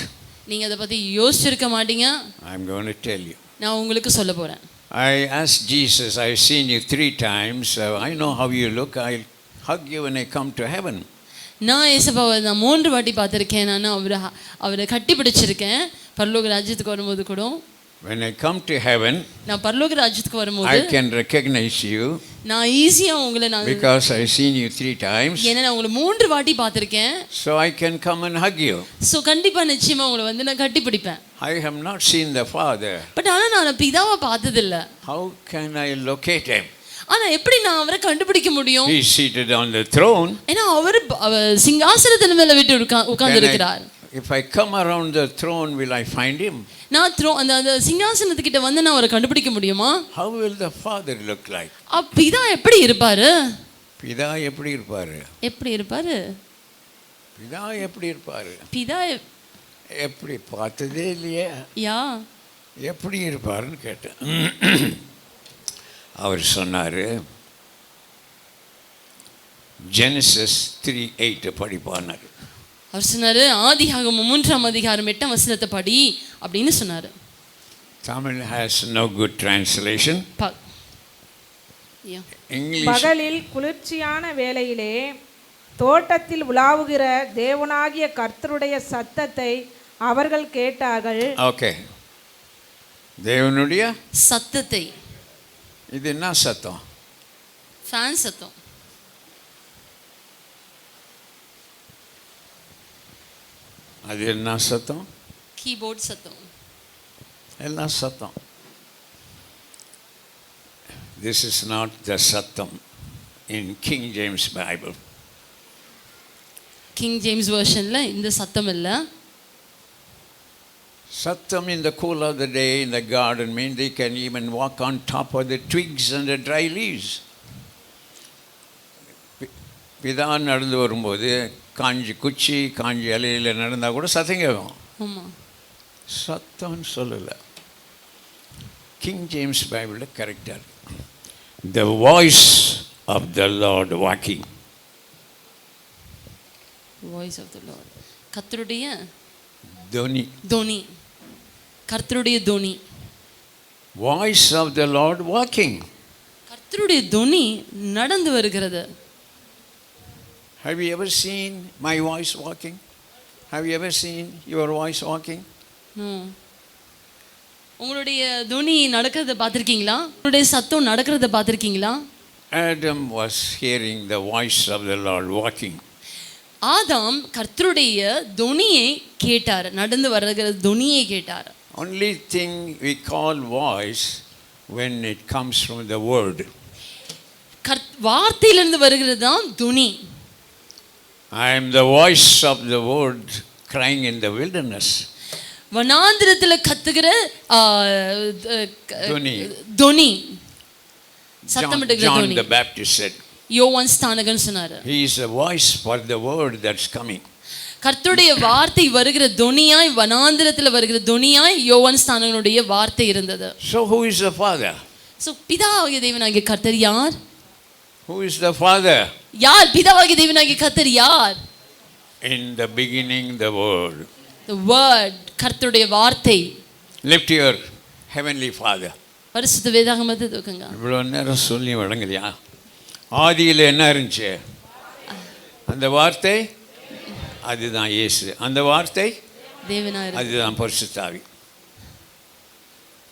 நீங்க அத பத்தி யோசிச்சிருக்க மாட்டீங்க. I'm going to tell you. நான் உங்களுக்கு சொல்ல போறேன். I asked Jesus, I've seen you 3 times. I know how you look. I'll hug you when I come to heaven. நான் இயேசுவை நான் 3 வாட்டி பார்த்திருக்கேன். நான் அவரை கட்டி பிடிச்சிருக்கேன் பரலோக ராஜ்யத்துக்கு வரும்போது கூட. When I come to heaven, நான் பரலோக ராஜ்யத்துக்கு வரும்போது I can recognize you. நான் ஈஸியா உங்களை நான் Because I've seen you 3 times. ஏன்னா நான் உங்களை 3 வாட்டி பார்த்திருக்கேன். So I can come and hug you. So கண்டிப்பா நிச்சயமா உங்களை வந்து நான் கட்டி பிடிப்பேன். I have not seen the Father. But ஆனா நான் பிதாவை பார்த்தது இல்ல. How can I locate him? ஆனா எப்படி நான் அவரை கண்டுபிடிக்க முடியும்? He is seated on the throne. ஏன்னா அவர் சிங்காசனத்தின் மேல விட்டு உட்கார்ந்து இருக்கிறார். If I come around the throne, will I find him? நான் அந்த சிங்காசனத்துக்கிட்ட வந்து நான் அவரை கண்டுபிடிக்க முடியுமா? How will the Father look like? பிதா எப்படி இருப்பாரு? பிதா எப்படி இருப்பாரு? எப்படி இருப்பாரு? பிதா எப்படி இருப்பாரு? பிதா எப்படி பார்த்ததே இல்லையே. யா எப்படி இருப்பாருன்னு கேட்டேன். அவர் சொன்னார், ஜெனசிஸ் 3:8 படிப்பானார். அவர் சொன்னாரு ஆதியாகமம் 3ஆம் அதிகாரம் 8ஆம் வசனத்தை படி அப்படின்னு சொன்னாரு. Tamil has no good translation. English. பகலில் குளிர்ச்சியான வேளையிலே தோட்டத்தில் உலாவுகிற தேவனாகிய கர்த்தருடைய சத்தத்தை அவர்கள் கேட்டார்கள். ஓகே, தேவனுடைய சத்தத்தை. இது என்ன சத்தம்? ஃபேன் சத்தம். அது என்ன சத்தம்? கீபோர்ட் சத்தம். எல்லாம் சத்தம். This is not the சத்தம் in King James Bible. King James வெர்ஷன்ல இந்த சத்தம் இல்ல. Satham in the cool of the day in the garden means they can even walk on top of the twigs and the dry leaves. பிதா நடந்து வரும்போது காஞ்சி குச்சி காஞ்சி இலையில் நடந்தால் கூட சத்தம் கேட்கும். ஆமாம், சத்தம்னு சொல்லலை. கிங் ஜேம்ஸ் பைபிளில் கரெக்டாக இருக்கு. The voice of the Lord walking. Voice of the Lord, கர்த்தருடைய துனி. துனி, கர்த்தருடைய துனி. Voice of the Lord walking. கர்த்தருடைய துனி நடந்து வருகிறது. Have you ever seen my voice walking? Have you ever seen your voice walking? No. உங்களுடைய துனி நடக்கிறத பார்த்திருக்கீங்களா? உங்களுடைய சத்தம் நடக்கிறத பார்த்திருக்கீங்களா? Adam was hearing the voice of the Lord walking. ஆதாம் கர்த்தருடைய துனியை கேட்டார், நடந்து வருகிற துனியை கேட்டார். Only thing we call voice when it comes from the word. வார்த்தையிலிருந்து வருகிறது தான் துனி. I am the voice of the word crying in the wilderness. வனாந்திரத்தில் கத்துகிற துனி, சத்தமிடுகிற John துனி. the Baptist said, யோவான் ஸ்நானகன் சொன்னார், he is a voice for the word that's coming. கர்த்தருடைய வார்த்தை வருகிற துனியாய், வனாந்திரத்தில் வருகிற துனியாய் யோவான் ஸ்நானகனுடைய வார்த்தை இருந்தது. So who is the Father? So பிதாவாகிய தேவனாகிய கர்த்தர் யார்? Who is the Father? யார் பிதாவாகிய தேவனாகிய கர்த்தர் யார்? In the beginning the word. The word, கர்த்தருடைய வார்த்தை. Lift your heavenly Father. பரிசுத்த வேதாகமத்தை தூக்குங்க. இவ்வளோ நேரம் சொல்லி வழங்கலையா? ஆதியில் என்ன இருந்துச்சு? அந்த வார்த்தை அதுதான் இயேசு. அந்த வார்த்தை தேவனாய், அதுதான் பரிசுத்த ஆவி.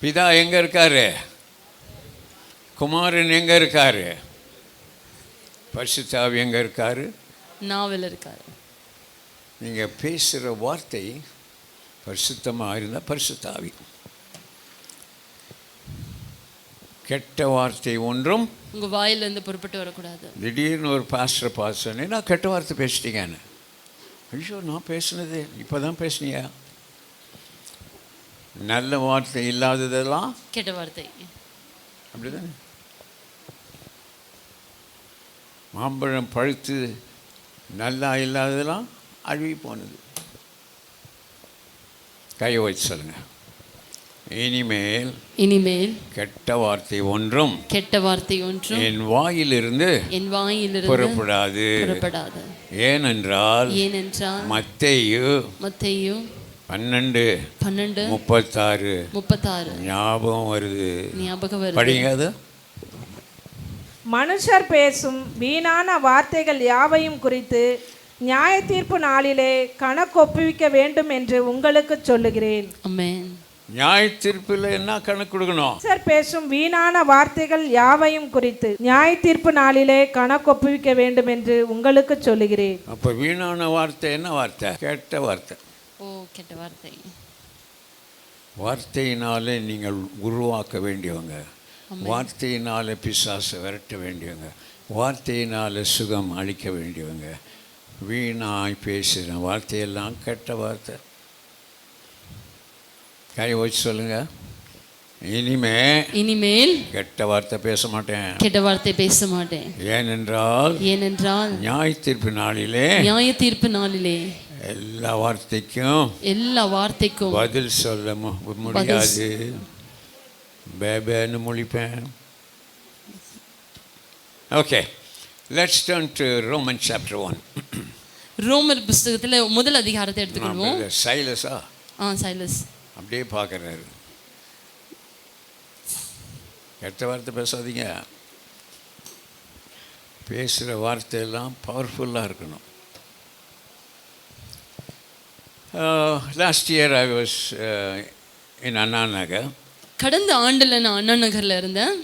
பிதா எங்கே இருக்காரு? குமாரன் எங்கே இருக்காரு? பரிசுத்த ஆவி எங்கே இருக்காரு? நாவல் இருக்காரு. நீங்கள் பேசுகிற வார்த்தை பரிசுத்தமாக இருந்தால் பரிசுத்த ஆவி. கெட்ட வார்த்தை ஒன்றும் உங்க வாயிலிருந்து புறப்பட்டு வரக்கூடாது. திடீர்னு ஒரு பாஸ்டரை பார்த்து சொன்னேன், நான் கெட்ட வார்த்தை பேசிட்டீங்கன்னு. ஐயோ, நான் பேசுனது இப்போ தான் பேசுனியா? நல்ல வார்த்தை இல்லாததெல்லாம் கெட்ட வார்த்தை. அப்படிதானே? மாம்பழம் பழுத்து நல்லா இல்லாததெல்லாம் அழுகி போனது. கையை வச்சு சொல்லுங்க, இனிமேல் கெட்ட வார்த்தை ஒன்றும் என் வாயிலிருந்து புறப்படாது. ஏனென்றால் மத்தேயு 12:36 ஞாபகம் வருது. படிங்க அது. மனுஷர் பேசும் வீணான வார்த்தைகள் யாவையும் குறித்து நியாய தீர்ப்பு நாளிலே கணக்கு ஒப்புவிக்க வேண்டும் என்று உங்களுக்கு சொல்லுகிறேன். ஆமென். நியாய தீர்ப்பில் என்ன கணக்கு கொடுக்கணும்? மனுஷர் பேசும் வீணான வார்த்தைகள் யாவையும் குறித்து நியாய தீர்ப்பு நாளிலே கணக்கு ஒப்புவிக்க வேண்டும் என்று உங்களுக்கு சொல்லுகிறேன். அப்போ வீணான வார்த்தை என்ன வார்த்தை? கெட்ட வார்த்தை. ஓ, கெட்ட வார்த்தை. வார்த்தையினாலே நீங்கள் உருவாக்க வேண்டியவங்க. வார்த்தையினால் பிசாசை விரட்ட வேண்டியவங்க, வார்த்தையினால் சுகம் அளிக்க வேண்டியவங்க. வீணாய் பேசுகிற வார்த்தையெல்லாம் கெட்ட வார்த்தை. கை வச்சு சொல்லுங்க, இனிமேல் கெட்ட வார்த்தை பேச மாட்டேன், கெட்ட வார்த்தை பேச மாட்டேன். ஏனென்றால் நியாய தீர்ப்பு நாளிலே எல்லா வார்த்தைக்கும் பதில் சொல்ல முடியாது. பேபேன்னு முழிப்பேன். Okay, let's turn to Roman chapter 1. ரோமர் புத்தகத்தில் முதல் அதிகாரத்தை எடுத்துக்கொள்வோம். சைலஸா? சைலஸ் அப்படியே பார்க்குறாரு. கெட்ட வார்த்தை பேசாதீங்க. பேசுகிற வார்த்தையெல்லாம் பவர்ஃபுல்லாக இருக்கணும். Last year I was in Anna Nagar. கடந்த ஆண்டில் நான் அண்ணா நகரில் இருந்தேன்.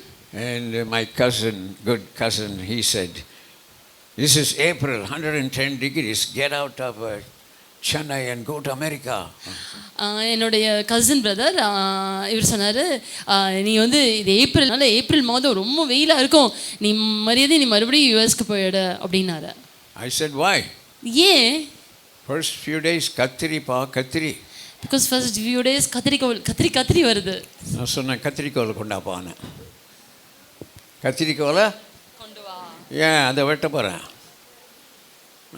And my cousin, good cousin, he said, this is April, 110 degrees, get out of Chennai and go to America. என்னுடைய கசின் பிரதர் இவர் சொன்னார், நீ வந்து இது ஏப்ரல் மாதம் ரொம்ப வெயிலாக இருக்கும், நீ மறுபடியும் யூஎஸ்க்கு போயிடு அப்படின்னாரு. I said, why? ஏன்? First few days கத்திரி. Because first few days கத்திரி வருது. நான் சொன்னேன், கத்திரிக்கோலை கொண்டாப்பான்னு. கத்திரிக்கோலை கொண்டு வா. ஏன் அதை வெட்ட போகிறேன்?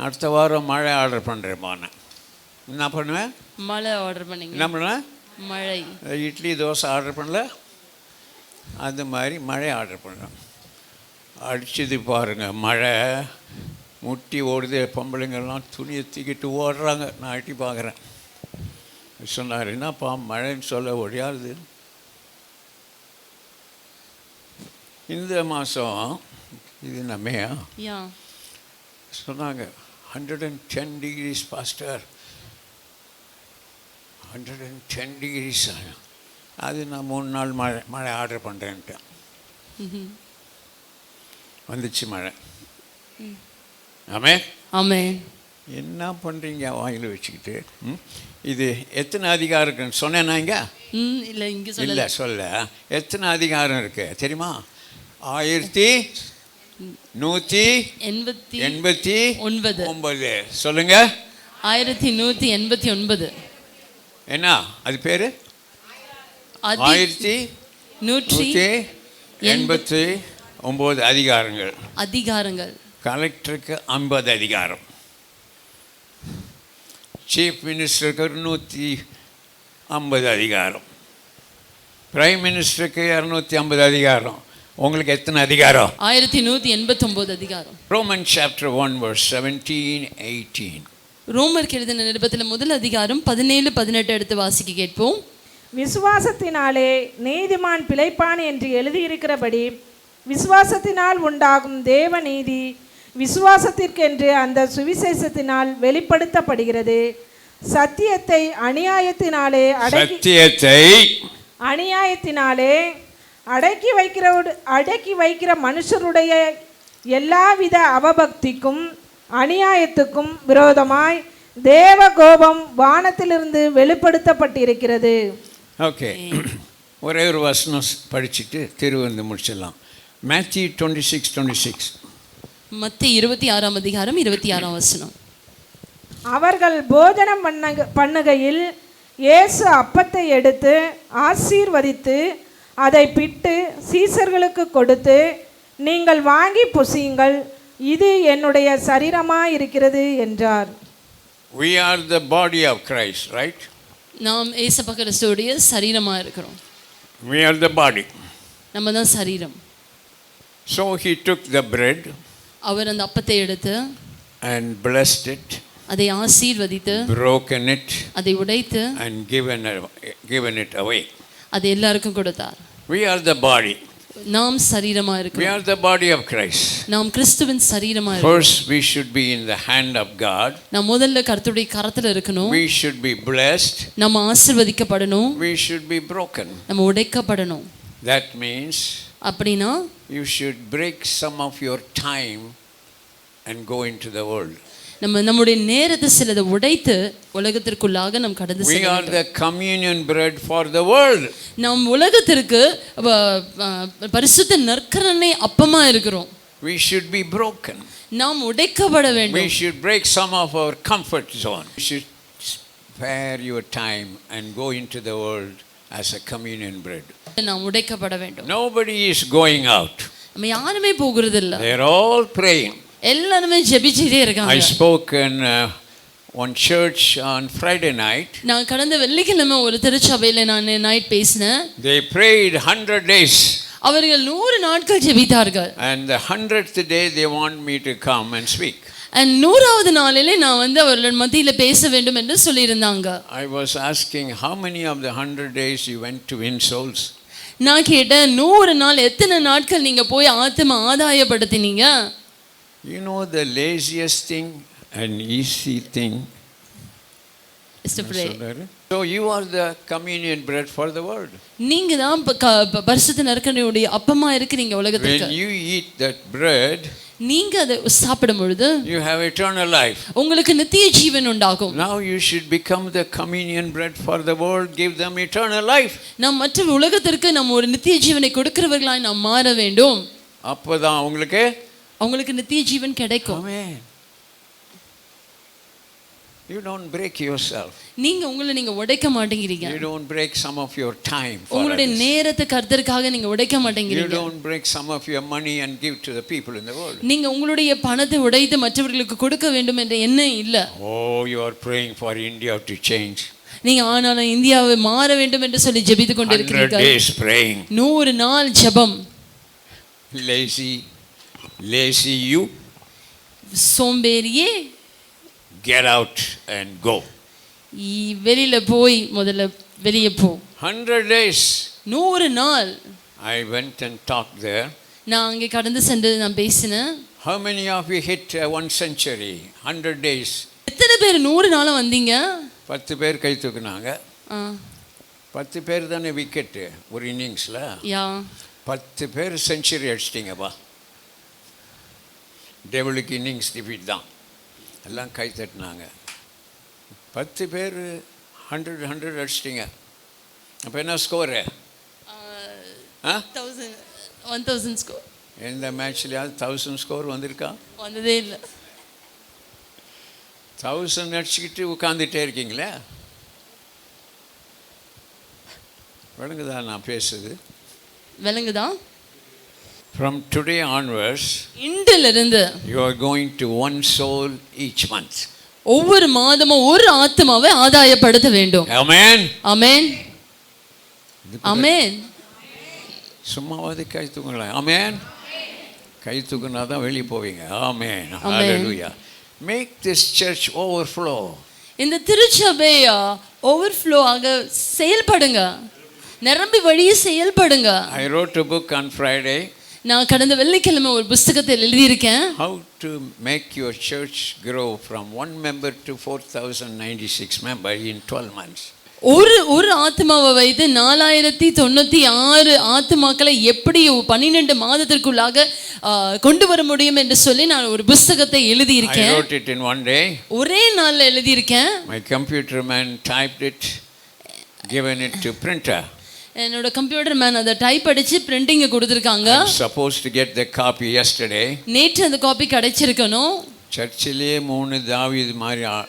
அடுத்த வாரம் மழை ஆர்டர் பண்ணுறேன். என்ன பண்ணுவேன்? மழை ஆர்டர் பண்ணிங்க. என்ன பண்ணுவேன்? மழை. இட்லி தோசை ஆர்டர் பண்ணல, அது மாதிரி மழை ஆர்டர் பண்ணுறேன். அடிச்சது பாருங்கள் மழை, முட்டி ஓடுது. பொம்பளைங்கள்லாம் துணியை தூக்கிட்டு ஓடுறாங்க. நான் எட்டி பார்க்குறேன். சொன்னார், என்னப்பா மழைன்னு சொல்ல ஒழியாது. இந்த மாதம் இது நம்மையா சொன்னாங்க 110 degrees பாஸ்டர், 110 degrees. அது நான் 3 நாள் மழை ஆர்டர் பண்ணுறேன்ட்டேன். வந்துச்சு மழை. ஆமென். என்ன பண்ணுறீங்க வாயில் வச்சுக்கிட்டு? இது எத்தனை அதிகாரம் இருக்குன்னு சொன்னேன்னா இங்கே இல்லை சொல்ல. எத்தனை அதிகாரம் இருக்கு தெரியுமா? 1189. சொல்லுங்க. 1189. என்ன அது பேரு? 1189 அதிகாரங்கள். கலெக்டருக்கு 50 அதிகாரம், சீஃப் மினிஸ்டருக்கு 150 அதிகாரம், பிரைம் மினிஸ்டருக்கு 250 அதிகாரம். உங்களுக்கு எத்தனை அதிகாரம்? 1189 அதிகாரம். Roman chapter 1 verse 17-18. ரோமருக்கு எழுதின நிருபத்தில் முதல் அதிகாரம் 17-18 எடுத்து வாசிக்க கேட்போம். விசுவாசத்தினாலே நீதிமான் பிழைப்பான் என்று எழுதியிருக்கிறபடி விசுவாசத்தினால் உண்டாகும் தேவ நீதி விசுவாசத்திற்கென்று அந்த சுவிசேஷத்தினால் வெளிப்படுத்தப்படுகிறது. சத்தியத்தை அநியாயத்தினாலே அடக்கி வைக்கிற மனுஷருடைய எல்லாவித அவபக்திக்கும் அநியாயத்துக்கும் விரோதமாய் தேவ கோபம் வானத்திலிருந்து வெளிப்படுத்தப்பட்டிருக்கிறது. ஓகே, ஒரே ஒரு வசனம் படிச்சுட்டு திருவந்து முடிச்சிடலாம். Matthew 26:26. மத்தேயு 26ஆம் அதிகாரம் 26ஆம் வசனம். அவர்கள் போஜனம் பண்ணுகையில் இயேசு அப்பத்தை எடுத்து ஆசீர்வதித்து அதை பிட்டு சீசர்களுக்கு கொடுத்து, நீங்கள் வாங்கி புசியுங்கள், இது என்னுடைய சரீரமாய் இருக்கிறது என்றார். We are the body of Christ, right? நாம் இயேசு கிறிஸ்துவுடைய சரீரமா இருக்கிறோம். We are the body. நம்ம தான் சரீரம். So he took the bread, அவர் அந்த அப்பத்தை எடுத்து and blessed it, அதை ஆசீர்வதித்து broken it, அதை உடைத்து and given it away. அதை எல்லாருக்கும் கொடுத்தார். We are the body. நாம் சரீரமா இருக்கிறோம். We are the body of Christ. நாம் கிறிஸ்துவின் சரீரமா இருக்கிறோம். First we should be in the hand of God. நாம் முதல்ல கர்த்தருடைய கரத்துல இருக்கணும். We should be blessed. நாம் ஆசீர்வதிக்கப்படணும். We should be broken. நாம் உடைக்கப்படணும். That means அப்படினா you should break some of your time and go into the world. நம்முடைய நேரத்தை சிலதை உடைத்து உலகத்திற்குள்ளாக நாம் கடந்து We செல்ல are வேண்டும். the communion bread for the world. நாம் உலகத்திற்கு பரிசுத்த நற்கரணை அப்பமா இருக்கிறோம். We should be broken. நாம் உடைக்கப்பட We வேண்டும். should break some of our comfort zone. You should spare your time and go into the world as a communion bread. நாம் உடைக்கப்பட வேண்டும். Nobody is going out. நம்ம யாருமே போகிறது இல்ல. They are all praying. எல்லாருமே ஜெபிச்சிட்டே I இருக்காங்க. spoke in one church on Friday night. நான் கடந்த வெள்ளிக்கிழமை ஒரு திருச்சபையில நான் நைட் பேசினேன். They prayed 100 days. அவர்கள் 100 நாட்கள் ஜெபித்தார்கள். And the 100th day they want me to come and speak. And 100வது நாளிலே நான் அவர்கள் மத்தியில பேச வேண்டும் என்று சொல்லியிருந்தாங்க. I was asking how many of the 100 days you went to win souls? நான் கேட்டேன் 100 நாள் எத்தனை நாட்கள் நீங்க போய் ஆத்தும ஆதாயப்படுத்தினீங்க? You know the laziest thing and easy thing is to pray. So you are the communion bread for the world. நீங்க தான் பரிசுத்த நற்கரணையுடைய அப்பமா இருக்கீங்க உலகத்துக்கு. When you eat that bread, நீங்க அதை சாப்பிடும் பொழுது you have eternal life. உங்களுக்கு நித்திய ஜீவன் உண்டாகும். Now you should become the communion bread for the world, give them eternal life. நாம் மற்ற உலகத்திற்கு நாம் ஒரு நித்திய ஜீவனை கொடுக்கிறவர்களாய் நாம் மாற வேண்டும். அப்பதான் உங்களுக்கு நித்திய ஜீவன் கிடைக்கும். Amen. You don't break yourself. நீங்க உடைக்க மாட்டேங்கிறீங்க. You don't break some of your time for உங்களுடைய others. நேரத்தை கர்த்தருக்காக நீங்க உடைக்க You மாட்டேங்கிறீங்க. don't break some of your money and give to the people in the world. நீங்க உங்களுடைய பணத்தை உடைத்து மற்றவர்களுக்கு கொடுக்க வேண்டும் என்ற எண்ணம் இல்ல. Oh, you are praying for India to change. நீங்க ஆனாலும் இந்தியாவை மாற வேண்டும் என்று சொல்லி ஜெபித்துக் 100 கொண்டிருக்கிறீர்கள். days praying. 100 நாள் ஜெபம். Lazy you. சோம்பேறியே Get out and go. வெளியில போய் முதல்ல வெளியே போ. 100 days. 100 நாள். I went and talked there. நான் அங்கே கடந்து சென்று நான் பேசினேன். How many of you hit 1 century? 100 days. எத்தனை பேர் 100 நாளும் வந்தீங்க? 10 பேர் கை தூக்குனாங்க. 10 பேர் தானே விக்கெட் ஒரு இன்னிங்ஸ்ல. யா 10 பேர் செஞ்சுரி அடிச்சிட்டிங்கப்பா. டெவிலுக்கு இன்னிங்ஸ் டிஃபீட் தான். எல்லாம் கை தட்டினாங்க. 10 பேர் 100 அடிச்சிட்டிங்க. அப்போ என்ன ஸ்கோரு? 1000 ஸ்கோர். எந்த மேட்ச்லையாவது 1000 ஸ்கோர் வந்திருக்கா? வந்ததே இல்லை. 1000 அடிச்சுக்கிட்டு உட்காந்துட்டே இருக்கீங்களே. விளங்குதா நான் பேசுது? விளங்குதா? From today onwards, இன்றிலிருந்து you are going to 1 soul each month. ஒவ்வொரு மாதமும் ஒரு ஆத்துமாவை ஆதாயப்படுத்த வேண்டும். Amen. ஆமென். ஆமென். சும்மாவாது கை தூக்குங்களேன். ஆமென். கை தூக்குனா தான் வெளியே போவீங்க. ஆமென். Hallelujah. Make this church overflow. இந்த திருச்சபை ஓவர்ஃப்ளோ ஆக செயல்படுங்க. நிரம்பி வழியே செயல்படுங்க. I wrote a book on Friday. நான் கடந்த வெள்ளிக்கிழமை ஒரு புத்தகத்தை எழுதியிருக்கேன். How to make your church grow from 1 member to 4096 members in 12 months. ஒரு ஆத்மாவை வைத்து 4096 ஆத்மாக்களை எப்படி 12 மாதத்திற்குள்ளாக கொண்டு வர முடியும் என்று சொல்லி நான் ஒரு புத்தகத்தை எழுதியிருக்கேன். I wrote it in 1 day. ஒரே நாள்ல எழுதியிருக்கேன். My computer man typed it, given it to printer. என்னோட கம்ப்யூட்டர் மேன் அதை டைப் அடிச்சு பிரிண்டிங் கொடுத்திருக்காங்க. I'm supposed to get the copy yesterday. நேற்று அந்த காப்பி கிடைச்சிருக்கணும். சர்ச்சிலேயே 3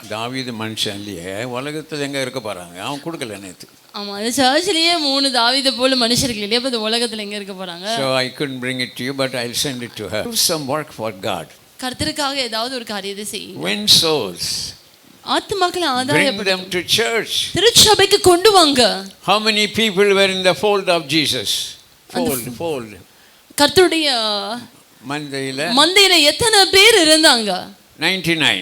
தாவீது மனுஷன்லையே உலகத்தில் எங்கே இருக்க போகிறாங்க? அவன் கொடுக்கல நேற்று. ஆமாம், அந்த சர்ச்சிலேயே 3 தாவீது போல மனுஷர்கள் இல்லையா? அப்போ இந்த உலகத்தில் எங்கே இருக்க போகிறாங்க? So I couldn't bring it to you, but I'll send it to her. Do some work for God. கர்த்தருக்காக ஏதாவது ஒரு காரியத்தை செய்யுங்க. Win souls. ஆத்துமாக்களை Bring ஆதாயப்படுத்துங்க. them to church. திருச்சபைக்கு கொண்டு வாங்க. How many people were in the fold of Jesus? Fold. கர்த்தருடைய மந்தையில எத்தனை பேர் இருந்தாங்க? 99.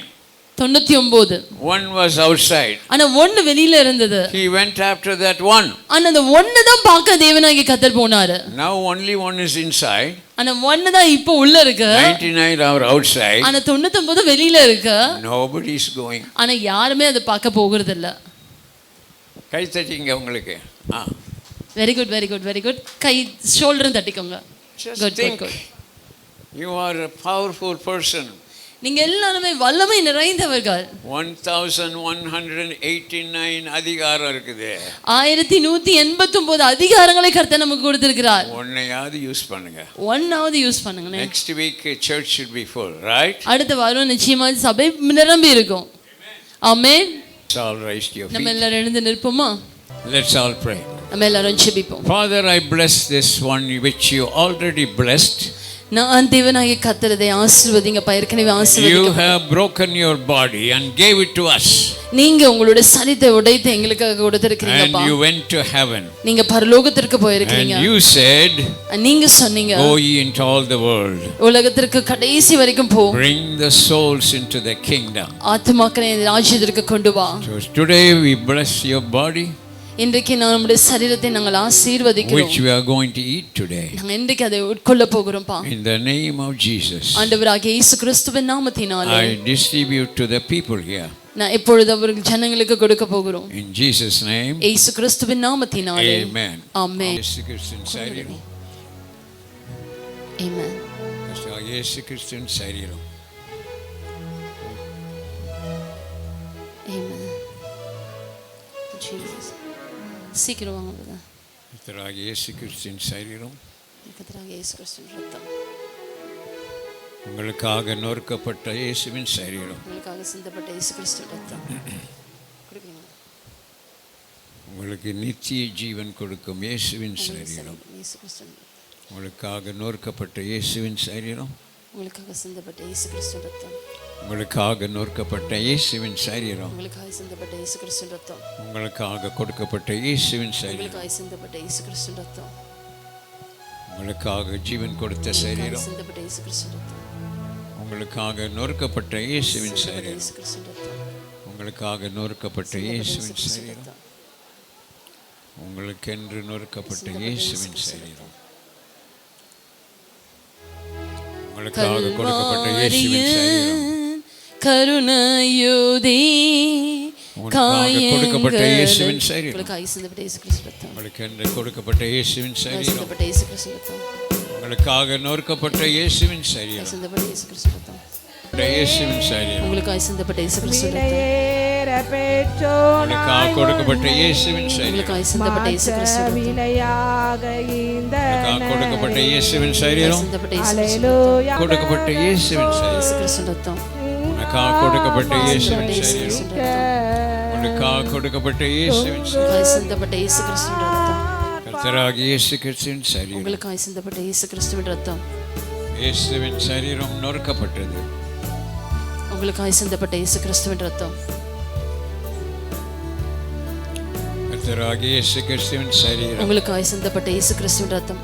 99. One was outside. ஆனா ஒன்னு வெளியில இருந்தது. He went after that one. ஆனா அந்த ஒன்னு தான் பார்க்க தேவனாகிய கர்த்தர் போனாரு. Now only one is inside. ஆனா ஒன்னு தான் இப்போ உள்ள இருக்கு. 99 are outside. ஆனா 99 வெளியில இருக்கு. Nobody is going. ஆனா யாருமே அதை பார்க்க போகிறது இல்ல. கை தட்டிங்க உங்களுக்கு. Very good. கை ஷோல்டரும் தட்டிக்கோங்க. Just think. You are a powerful person. நீங்க எல்லாருமே வல்லமை நிறைந்தவர்கள். 1189 அதிகாரம் இருக்குது. 1189 அதிகாரங்களை கர்த்தர் நமக்கு கொடுத்திருக்கிறார். ஒன்னையாவது யூஸ் பண்ணுங்க. ஒன்னாவது யூஸ் பண்ணுங்க. Next week church should be full, right? அடுத்த வாரம் நிச்சயமா சபை நிரம்பி இருக்கும். ஆமென். Let's all rise to your feet. நம்ம எல்லாரும் எழுந்து நிற்போமா? Let's all pray. நம்ம எல்லாரும் ஜெபிப்போம். Father, I bless this one which you already blessed. நான் தேவனாகிய கர்த்தரை ஆசீர்வதிங்க. ஏற்கனவே ஆசீர்வதிங்க. You have broken your body and gave it to us. நீங்க உங்களுடைய சரீரத்தை உடைத்து எங்களுக்காக கொடுத்திருக்கீங்கப்பா. And you went to heaven. நீங்க பரலோகத்திற்கு போயிருக்கீங்க. And you said, நீங்க சொன்னீங்க, go ye into all the world. உலகத்திற்கு கடைசி வரைக்கும் போ. Bring the souls into the kingdom. ஆத்துமாக்களை ராஜ்யத்திற்கு கொண்டு வா. So today we bless your body. இன்றைக்கு நம்முடைய சரீரத்தை நாங்கள் ஆசீர்வதிக்கிறோம். Which we are going to eat today. நாங்கள் இன்றைக்கு அதை உட்கொள்ள போகிறோம்ப்பா. In the name of Jesus. ஆண்டவராகிய இயேசு கிறிஸ்துவின் நாமத்தினாலே I distribute to the people here. நான் இப்பொழுது அவர்கள் ஜனங்களுக்கு கொடுக்க போகிறோம். In Jesus name. இயேசு கிறிஸ்துவின் நாமத்தினாலே. Amen. ஆமென். இயேசு கிறிஸ்துவின் சரீரம். Amen. இயேசு கிறிஸ்துவின் சரீரம். Amen. Jesus. சீக்கிரம் வாங்க brother. கர்த்தராகிய இயேசு கிறிஸ்துவின் சரீரம். கர்த்தராகிய இயேசு கிறிஸ்துவின் இரத்தம். உங்களுக்காக நொறுக்கப்பட்ட இயேசுவின் சரீரம். உங்களுக்காக சிந்தப்பட்ட இயேசு கிறிஸ்துவின் இரத்தம். கொடுங்க. உங்களுக்கு நித்திய ஜீவன் கொடுக்கும் இயேசுவின் சரீரம். இயேசு கிறிஸ்துவின் இரத்தம். உங்களுக்காக நொறுக்கப்பட்ட இயேசுவின் சரீரம். உங்களுக்காக சிந்தப்பட்ட இயேசு கிறிஸ்துவின் இரத்தம். உங்களுக்காக நொறுக்கப்பட்ட இயேசுவின் சரீரம். உங்களுக்காக சிந்தப்பட்ட இயேசு கிறிஸ்துவின் இரத்தம். உங்களுக்காக கொடுக்கப்பட்ட இயேசுவின் சரீரம். உங்களுக்காக சிந்தப்பட்ட இயேசு கிறிஸ்துவின் இரத்தம். உங்களுக்காக ஜீவன் கொடுத்த சரீரம். சிந்தப்பட்ட இயேசு கிறிஸ்துவின் இரத்தம். உங்களுக்காக நொறுக்கப்பட்ட இயேசுவின் சரீரம். இயேசு கிறிஸ்துவின் இரத்தம். உங்களுக்காக நொறுக்கப்பட்ட இயேசுவின் சரீரம். உங்களுக்கென்று நொறுக்கப்பட்ட இயேசுவின் சரீரம். உங்களுக்காக கொடுக்கப்பட்ட இயேசுவின் சரீரம். கருணையோதே உங்களுக்காக கொடுக்கப்பட்ட இயேசுவின் சரீரம். உங்களுக்காக சிந்தப்பட்ட இயேசு கிறிஸ்துவின் இரத்தம். உங்களுக்கென்று கொடுக்கப்பட்ட இயேசுவின் சரீரம். சிந்தப்பட்ட இயேசு கிறிஸ்துவின் இரத்தம். உங்களுக்காக நொறுக்கப்பட்ட இயேசுவின் சரீரம். சிந்தப்பட்ட இயேசு கிறிஸ்துவின் இரத்தம். இயேசுவின் சரீரம். உங்களுக்காக சிந்தப்பட்ட இயேசு கிறிஸ்துவின் இரத்தம். உங்களுக்காக கொடுக்கப்பட்ட இயேசுவின் சரீரம். உங்களுக்காக சிந்தப்பட்ட இயேசு கிறிஸ்துவின் இரத்தம். உங்களுக்காக கொடுக்கப்பட்ட இயேசுவின் சரீரம். சிந்தப்பட்ட இயேசு கிறிஸ்துவின் கொடுக்கப்பட்ட இயேசுவின் சரீரம். கிறிஸ்துவின் இரத்தம். உங்களுக்காக கொடுக்கப்பட்ட இயேசுவின் சரீரம். உங்களுக்காக கொடுக்கப்பட்ட இயேசுவின் சரீரம். சிந்தப்பட்ட இயேசு கிறிஸ்துவின் இரத்தம். கர்த்தராகிய இயேசு கிறிஸ்துவின் சரீரம். உங்களுக்காக சிந்தப்பட்ட இயேசு கிறிஸ்துவின் இரத்தம். இயேசுவின் சரீரம் நொறுக்கப்பட்டது. உங்களுக்காக சிந்தப்பட்ட இயேசு கிறிஸ்துவின் இரத்தம். கர்த்தராகிய இயேசு கிறிஸ்துவின் சரீரம். உங்களுக்காக சிந்தப்பட்ட இயேசு கிறிஸ்துவின் இரத்தம்.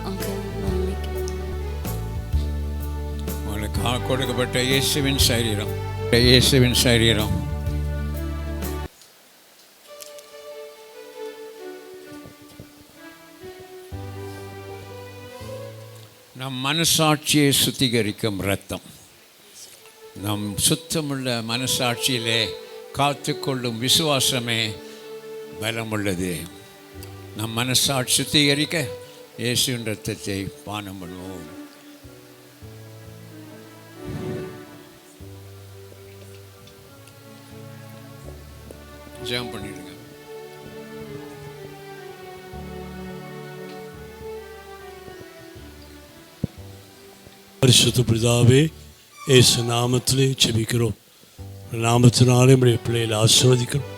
உங்களுக்காக கொடுக்கப்பட்ட இயேசுவின் சரீரம். இயேசுவின் சரீரம். நம் மனசாட்சியை சுத்திகரிக்கும் இரத்தம். நம் சுத்தமுள்ள மனசாட்சியிலே காத்துக்கொள்ளும் விசுவாசமே பலமுள்ளது. நம் மனசாட்சி சுத்திகரிக்க இயேசுவின் இரத்தத்தை பானம் பண்ணுவோம். ஜெபம் பண்ணிடுங்க. பரிசுத்த பிதாவே, இயேசு நாமத்திலே ஜெபிக்கிறோம். நாமத்தினாலே நம்முடைய பிள்ளைகளை ஆசீர்வதிக்கிறோம்.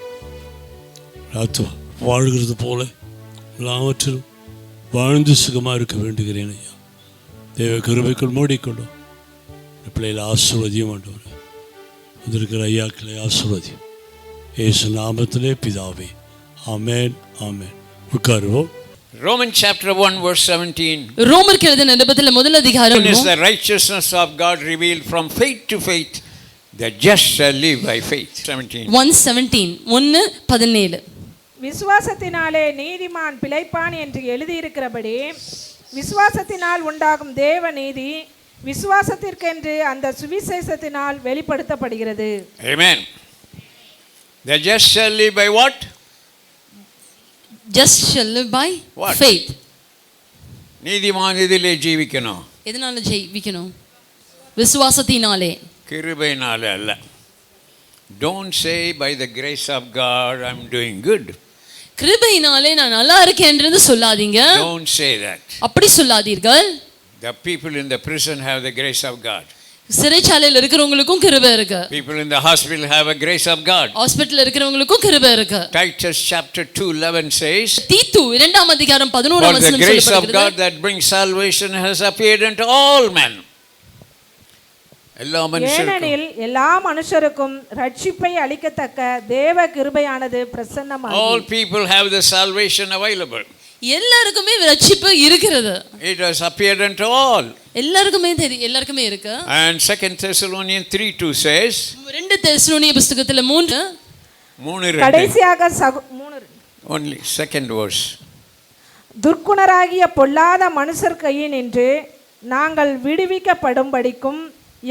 வாழ்கிறது போல எல்லாவற்றிலும் வாழ்ந்து சுகமாக இருக்க வேண்டுகிறேன் ஐயா. தேவ கிருபைக்குள் மூடிக்கொள்ளும். பிள்ளைகளை ஆசீர்வதியும் ஆண்டவரே. வந்திருக்கிற ஐயாக்களை ஆசீர்வதியும் இயேசு நாமத்திலே பிதாவே. ஆமென், ஆமென். உட்காருவோம். Romans chapter 1 verse 17. ரோமருக்கு எழுதின நிருபத்திலே முதல் அதிகாரம். Is the righteousness of God revealed from faith to faith, the just shall live by faith. 1:17 1:17. விசுவாசத்தினாலே நீதிமான் பிழைப்பான் என்று எழுதியிருக்கிறபடி விசுவாசத்தினால் உண்டாகும் தேவ நீதி விசுவாசத்திற்கென்று அந்த சுவிசேஷத்தினால் வெளிப்படுத்தப்படுகிறது. Amen. The just shall live by what? Just shall live by what? faith. நீதிமான் இதிலே ஜீவிக்கணும். எதனால ஜீவிக்கணும்? விசுவாசத்தினாலே. கிருபையினால அல்ல. Don't say by the grace of God I'm doing good. கிருபையினாலே நான் நல்லா இருக்கேன்றது சொல்லாதீங்க. Don't say that. அப்படி சொல்லாதீர்கள். The people in the prison have the grace of God. சிறைச்சாலையில் இருக்கிறவங்களுக்கும் கிருபை இருக்கு. People in the hospital have a grace of God. ஹாஸ்பிடல்ல இருக்கிறவங்களுக்கும் கிருபை இருக்கு. Titus chapter 2:11 says, தீத்து 2ஆம் அதிகாரம் 11ஆம் வசனம் for the grace of சொல்லப்படுகிறது. God that brings salvation has appeared unto all men. எல்லா மனுஷருக்கும், ஏனெனில் எல்லா மனுஷருக்கும் ரட்சிப்பை அளிக்கத்தக்க தேவ கிருபையானது பிரசன்னமாகி. all people have the salvation available. எல்லாருக்குமே ரட்சிப்பு இருக்கிறது. It has appeared unto all. எல்லாருக்குமே இருக்கு. And 2 Thessalonians 3:2 says, 2 தெசலோனிய புத்தகத்துல 3 கடைசியாக only second verse. துர்க்குணராகிய பொல்லாத மனுஷர் கையினின்று நாங்கள் விடுவிக்கப்படும்படிக்கும்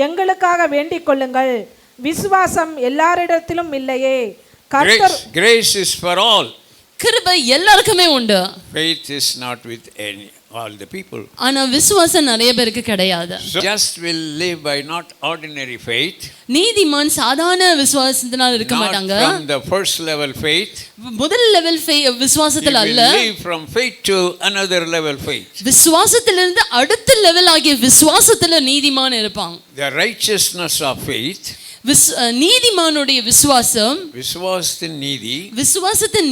எங்களுக்காக வேண்டிக் கொள்ளுங்கள். விசுவாசம் எல்லாரிடத்திலும் இல்லையே. Grace is for all. கிருபை எல்லாருக்குமே உண்டு. Faith is not with all the people. ஆனா விசுவாசம் நிறைய பேருக்கு கிடையாது. So just will live by not ordinary faith. நீதிமான் சாதாரண விசுவாசத்தினால இருக்க மாட்டாங்க. Not from the first level faith. முதல் லெவல் விசுவாசத்துல அல்ல. He will live from faith to another level faith. விசுவாசத்திலிருந்து அடுத்த லெவல் ஆகிய விசுவாசத்துல நீதிமான் இருப்பாங்க. The righteousness of faith, நீதிமானுடைய விசுவாசம், விசுவாசத்தின்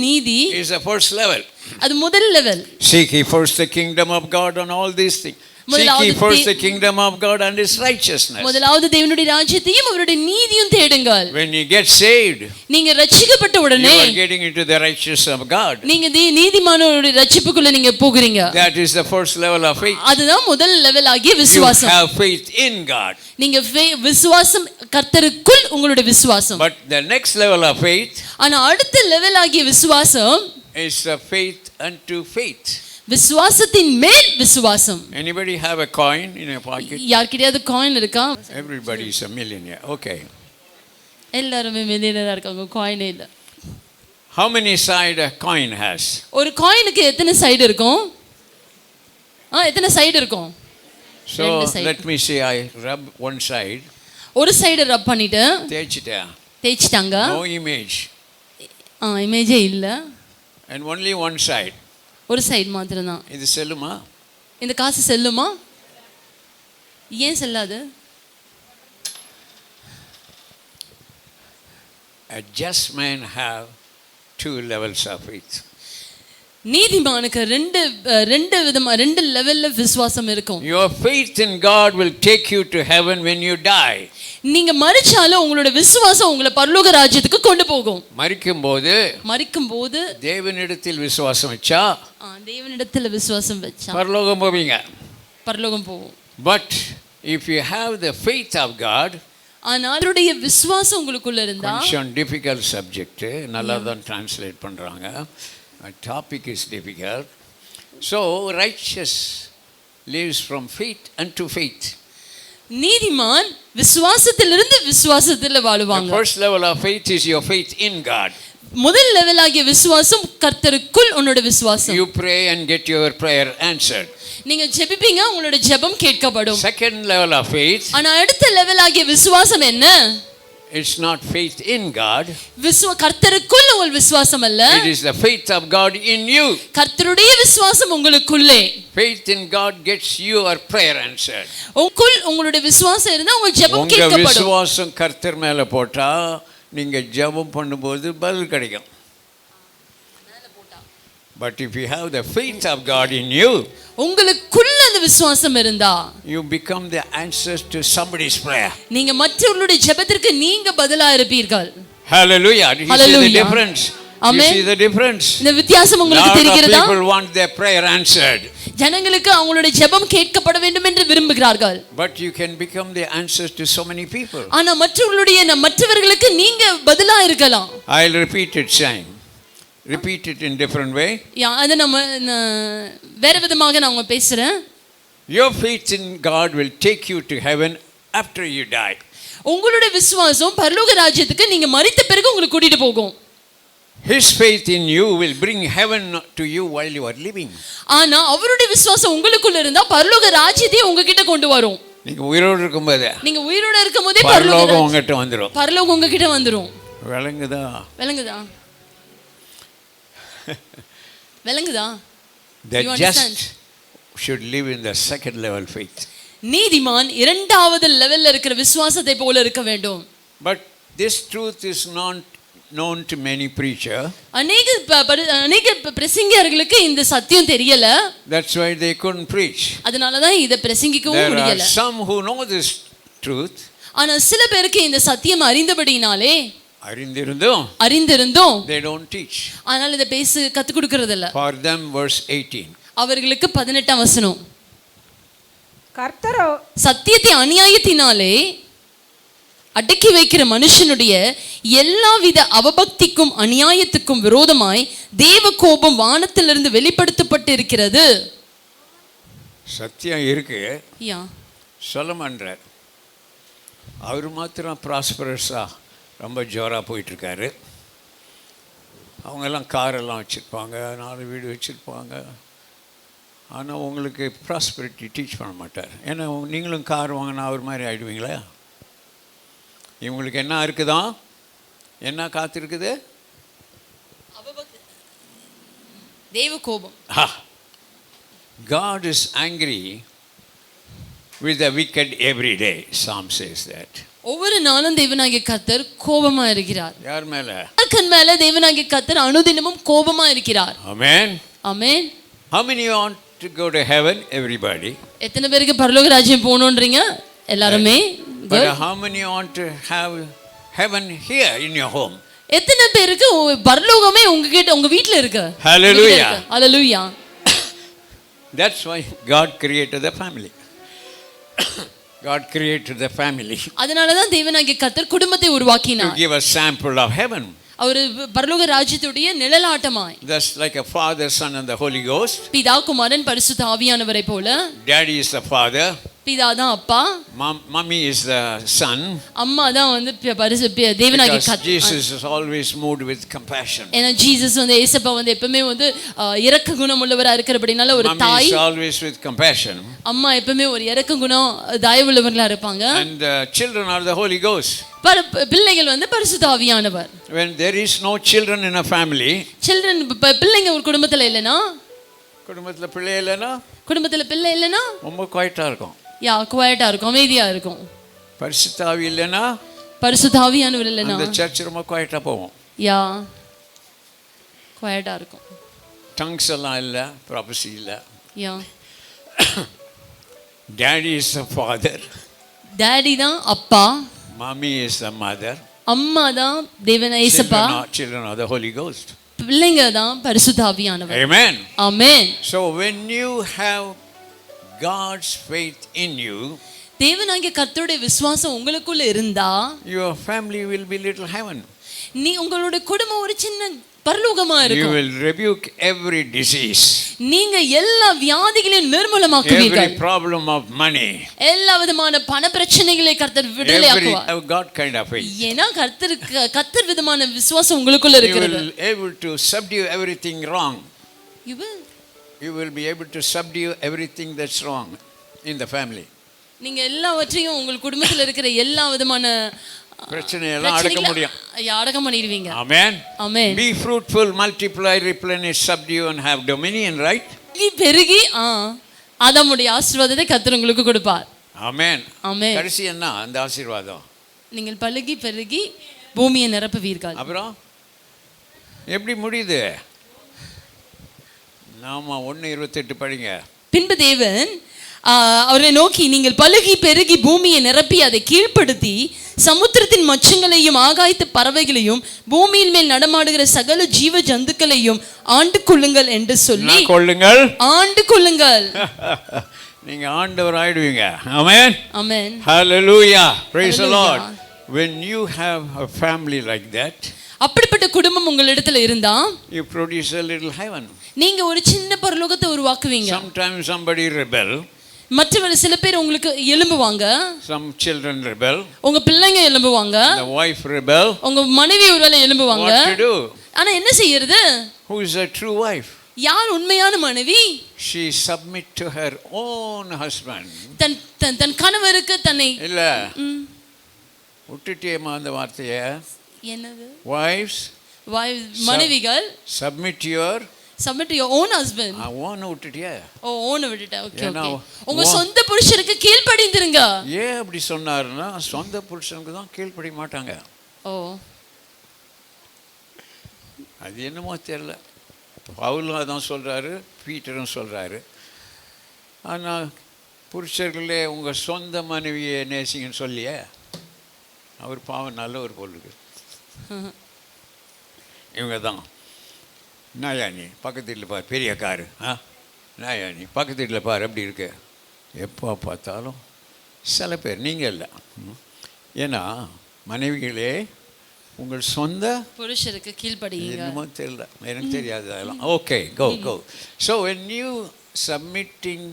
நீதி is the first level. அது முதல் level. Seek ye first the kingdom of God and all these things. Seek ye first the kingdom of God and his righteousness. முதலாவது தேவனுடைய ராஜ்யத்தையும் அவருடைய நீதியும் தேடுங்கள். When you get saved, நீங்க ரட்சிக்கப்பட்ட உடனே you are getting into the righteousness of God. நீங்க நீதிமானுடைய ரட்சிப்புக்குள்ள நீங்க போகிறீங்க. That is the first level of faith. அதுதான் முதல் லெவல் ஆகிய விசுவாசம். You have faith in God. நீங்க விசுவாசம் கர்த்தருக்குள் உங்களுடைய விசுவாசம். But the next level of faith, ஆனா அடுத்த லெவல் ஆகிய விசுவாசம் is a faith unto faith. விசுவாசத்தின் மேல் விசுவாசம். Anybody have a coin in your pocket? யார்கிட்டயாவது காயின் இருக்கா? Everybody is a millionaire. Okay. எல்லாரும் மில்லியனரா இருக்காங்க, காயினே இல்ல. How many side a coin has? ஒரு காயினுக்கு எத்தனை சைடு இருக்கும்? எத்தனை சைடு இருக்கும்? So let me say I rub one side. ஒரு சைடு ரப் பண்ணிட்டு தேய்ச்சிட்டாங்க. No image. இமேஜே இல்ல. And only one side. ஒரு சைடு மாத்திரம் தான். இது செல்லுமா? இந்த காசு செல்லுமா? ஏன் செல்லாது? A just man have two levels of faith. நீதிமானுக்கு ரெண்டு லெவல்ல விசுவாசம் இருக்கும். Your faith in God will take you to heaven when you die. நீங்க மரிச்சாலும் உங்களோட விசுவாசம் உங்களை பரலோக ராஜ்யத்துக்கு கொண்டு போகும். மரிக்கும்போது தேவனிடத்தில் விசுவாசம் வச்சா, தேவனிடத்தில் விசுவாசம் வச்சா பரலோகம் போவீங்க. பரலோகம் போவோம். But if you have the faith of God, ஆனாலுடைய விசுவாசம் உங்களுக்குள்ள இருந்தா, கொஞ்சம் difficult subject, நல்லா தான் translate பண்றாங்க. Topic is difficult. So righteous lives from faith unto faith. நீதிமான் விசுவாசத்திலிருந்து விசுவாசத்தில் வாழுவாங்க. The first level of faith is your faith in God. முதல் லெவல் ஆகிய விசுவாசம் கர்த்தருக்குள் உன்னோட விசுவாசம். You pray and get your prayer answered. நீங்க ஜெபிப்பீங்க, உங்களோட ஜெபம் கேட்கப்படும். Second level of faith, ஆனா அடுத்த லெவல் ஆகிய விசுவாசம் என்ன? It's not faith in God. கர்த்தருக்குள் உங்கள் விசுவாசம் அல்ல. It is the faith of God in you. கர்த்தருடைய விசுவாசம் உங்களுக்குள்ளே. Faith in God gets your prayer answered. உங்களுடைய விசுவாசம் இருந்தா உங்க ஜெபம் கேட்கப்படும். உங்க விசுவாசம் கர்த்தர் மேல போட்டா நீங்க ஜெபம் பண்ணும்போது பதில் கிடைக்கும். But if you have the faith of God in you, உங்களுக்குள்ள அந்த விசுவாசம் இருந்தா, you become the answers to somebody's prayer. நீங்க மற்றவர்களுடைய ஜெபத்திற்கு நீங்க பதிலா இருப்பீர்கள். Hallelujah. You see the difference? Amen. You see the difference? இந்த வித்தியாசம் உங்களுக்கு தெரிகிறதா? People want their prayer answered. ஜனங்களுக்கு அவங்களுடைய ஜெபம் கேட்கப்பட வேண்டும் என்று விரும்புகிறார்கள். But you can become the answers to so many people. ஆனா மற்றவர்களுக்கு நீங்க பதிலா இருக்கலாம். I'll repeat it in different way. அத நம்ம வேற விதமாக நான் பேசுறேன். Your faith in God will take you to heaven after you die. உங்களுடைய விசுவாசம் பரலோக ராஜ்யத்துக்கு நீங்க மரித்த பிறகு உங்களுக்கு கூட்டிட்டு போகும். His faith in you will bring heaven to you while you are living. ஆனா அவருடைய விசுவாசம் உங்களுக்குள்ள இருந்தா பரலோக ராஜ்யத்தை உங்ககிட்ட கொண்டு வரும். நீங்க உயிரோடு இருக்கும்போது நீங்க உயிரோட இருக்கும்போதே பரலோகம் உங்ககிட்ட வந்துடும். பரலோகம் உங்ககிட்ட வந்துரும். விளங்குதா? விளங்குதா? விளங்குதா? The just should live in the second level faith. நீதிமான் இரண்டாவது லெவல்ல இருக்கிற விசுவாசத்தை போல இருக்க வேண்டும். But this truth is not known to many preacher. அநேக பிரசங்கியர்களுக்கு இந்த சத்தியம் தெரியல. That's why they couldn't preach. அதனால தான் இத பிரசங்கிக்கவும் முடியல. There are some who know this truth. ஆனா சில பேருக்கு இந்த சத்தியம் அறிந்தபடினாலே அறிந்திருந்தோம் they don't teach. ஆனால் இத கத்து கொடுக்கிறது இல்ல. For them verse 18. அவர்களுக்கு 18ஆம் வசனம். கர்த்தரோ சத்தியத்தை அநியாயத்தினாலே அடக்கி வைக்கிற மனுஷனுடைய எல்லாவித அவபக்திக்கும் அநியாயத்துக்கும் விரோதமாய் தேவ கோபம் வானத்திலிருந்து வெளிப்படுத்தப்பட்டு இருக்கிறது. சத்தியம் இருக்கு. சொல்லமன்றார். அவர் மாத்திரம் ப்ராஸ்பரஸா ரொம்ப ஜோராக போயிட்டுருக்காரு. அவங்கெல்லாம் காரெல்லாம் வச்சுருப்பாங்க, 4 வீடு வச்சுருப்பாங்க. ஆனால் உங்களுக்கு ப்ராஸ்பரிட்டி டீச் பண்ண மாட்டார். ஏன்னா நீங்களும் கார் வாங்கினா அவர் மாதிரி ஆகிடுவீங்களா? இவங்களுக்கு என்ன இருக்குதான், என்ன காத்திருக்குது? தேவ கோபம். God is angry with the wicked every day. Psalm says that. ஒவ்வொரு நாளும் தேவனாகிய கர்த்தர் கோபமா இருக்கிறார். யார் மேல? யார் மேல? தேவனாகிய கர்த்தர் அனுதினமும் கோபமா இருக்கிறார். Amen. Amen. How many want to go to heaven? Everybody. எத்தனை பேருக்கு பரலோக ராஜ்யம் போகணும்ன்றீங்க? எல்லாரும். But how many want to have heaven here in your home? எத்தனை பேருக்கு பரலோகமே உங்க வீட்ல இருக்கு? Hallelujah. Hallelujah. That's why God created the family. God created the family. அதனால தான் தேவனாகிய கர்த்தர் குடும்பத்தை உருவாக்கினார். To give a sample of heaven. அவர் பரலோக ராஜ்யத்துடைய நிழலாட்டமாய். Just like a Father, Son and the Holy Ghost. பிதா, குமாரன், பரிசுத்த ஆவியானவரை போல. Daddy is the father. பிதா தான் அப்பா. Mommy is the son. அம்மா தான் வந்து தேவனாகிய கர்த்தர். Jesus is always moved with compassion. ஏன்னா ஜீசஸ் வந்து இயேசுப்பா வந்து எப்பவுமே வந்து இரக்க குணம் உள்ளவரா இருக்கிறபடினால ஒரு தாய். Mommy is always with compassion. அம்மா எப்பவுமே ஒரு இரக்க குணம் தயவு உள்ளவங்களா இருப்பாங்க. And children are the Holy Ghost. பிள்ளைகள் வந்து பரிசுத்த ஆவியானவர். When there is no children in a family, children பிள்ளைங்க ஒரு குடும்பத்துல இல்லனா, குடும்பத்துல பிள்ளை இல்லனா, குடும்பத்துல பிள்ளை இல்லனா ரொம்ப குவைட்டா இருக்கும். குவைட்டா இருக்கும், அமைதியா இருக்கும். பரிசுத்த ஆவி இல்லனா, பரிசுத்த ஆவியானவர் இல்லனா அந்த சர்ச் ரொம்ப குவைட்டா போகும். குவைட்டா இருக்கும். டங்ஸ் எல்லாம் இல்ல, ப்ராபசி இல்ல. Daddy is the father. Daddy தான் அப்பா. Mommy is the mother. அம்மா தான் தேவன் இயேசுப்பா. Children are the Holy Ghost. பிள்ளைங்க தான் பரிசுத்த ஆவியானவர். Amen. Amen. So when you have God's faith in you, தேவனாகிய கர்த்தருடைய விசுவாசம் உங்களுக்குள்ள இருந்தா, your family will be little heaven. நீ உங்களுடைய குடும்பம் ஒரு சின்ன பரலோகமா இருக்கும். You will rebuke every disease. நீங்க எல்லா வியாதிகளையும் நிர்மூலமாக்குவீர்கள். Every problem of money. எல்லா விதமான பண பிரச்சனைகளை கர்த்தர் விடுதலையாக்குவார். Every God kind of faith. ஏனா கர்த்தர் விதமான விசுவாசம் உங்களுக்குள்ள இருக்கிறது. You will able to subdue everything wrong. You will be able to subdue everything that's wrong in the family. நீங்க எல்லாவற்றையும் உங்கள் குடும்பத்தில் இருக்கிற எல்லா விதமான பிரச்சனை எல்லாம் அடக்க முடியும். அடக்க பண்ணிடுவீங்க. Amen. Amen. Be fruitful, multiply, replenish, subdue and have dominion, right? பெருகி ஆதாமுடைய ஆசீர்வாதத்தை கர்த்தர் உங்களுக்கு கொடுப்பார். Amen. Amen. கடைசி என்ன அந்த ஆசீர்வாதம்? நீங்கள் பலுகி பெருகி பூமியை நிரப்புவீர்கள். அப்புறம் எப்படி முடியுது? நாம 1:28 படிங்க. பின்பு தேவன் அவரை நோக்கி, நீங்கள் பலுகி பெருகி பூமியை நிரப்பி அதை கீழ்ப்படுத்தி சமுத்திரத்தின் மச்சங்களையும் ஆகாயத்து பறவைகளையும் பூமியின் மேல் நடமாடுகிற சகல ஜீவ ஜந்துக்களையும் ஆண்டு கொள்ளுங்கள் என்று சொல்லி. ஆண்டு கொள்ளுங்கள். நீங்க ஆண்டவர் ஆயிடுவீங்க. ஆமென். ஆமென். Hallelujah. Praise the Lord. When you have a family like that, அப்படிப்பட்ட குடும்பம் உங்களிடத்துல இருந்தா, you produce a little heaven. நீங்க ஒரு சின்ன பரலோகத்தை உருவாக்குவீங்க. Sometimes somebody rebel. மற்றவர் சில பேர் உங்களுக்கு எழும்புவாங்க. Some children rebel. உங்க பிள்ளைங்க எழும்புவாங்க. The wife rebel. உங்க மனைவி ஒருவேளை எழும்புவாங்க. What to do? ஆனா என்ன செய்யறது? Who is a true wife? யார் உண்மையான மனைவி? She submit to her own husband. தன் தன் தன் கணவருக்கு தன்னை இல்ல விட்டுட்டேமா அந்த வார்த்தையை. என்னது? Wives, மனைவிகள் submit your submit to your own husband. own விட்டுட்டியா? ஓ own விட்டுட்டேன். ஓகே ஏன்னா, ஓகே. உங்க சொந்த புருஷருக்கு கீழ்ப்படிந்திருங்க. ஏன் அப்படி சொன்னாருன்னா சொந்த புருஷனுக்கு தான் கீழ்ப்படிய மாட்டாங்க. ஓ அது என்னமோ தெரியல. பவுலும் அதான் சொல்கிறாரு, பீட்டரும் சொல்கிறாரு. ஆனால் புருஷர்களே உங்கள் சொந்த மனைவியை நேசிங்கன்னு சொல்லியே, அவர் பாவம் நல்ல ஒரு பொருளுக்கு. இவங்க தான் நாயானி பக்கத்து வீட்டில் பாரு, பெரிய காரு, நாயானி பக்கத்து வீட்டில் பாரு அப்படி இருக்கு. எப்போ பார்த்தாலும் சில பேர், நீங்கள் இல்லை. ஏன்னா மனைவிகளே உங்கள் சொந்த புருஷருக்கு கீழ்ப்படியுங்க. என்னமோ தெரியல, எனக்கு தெரியாது அதெல்லாம். Okay, go. So when you submitting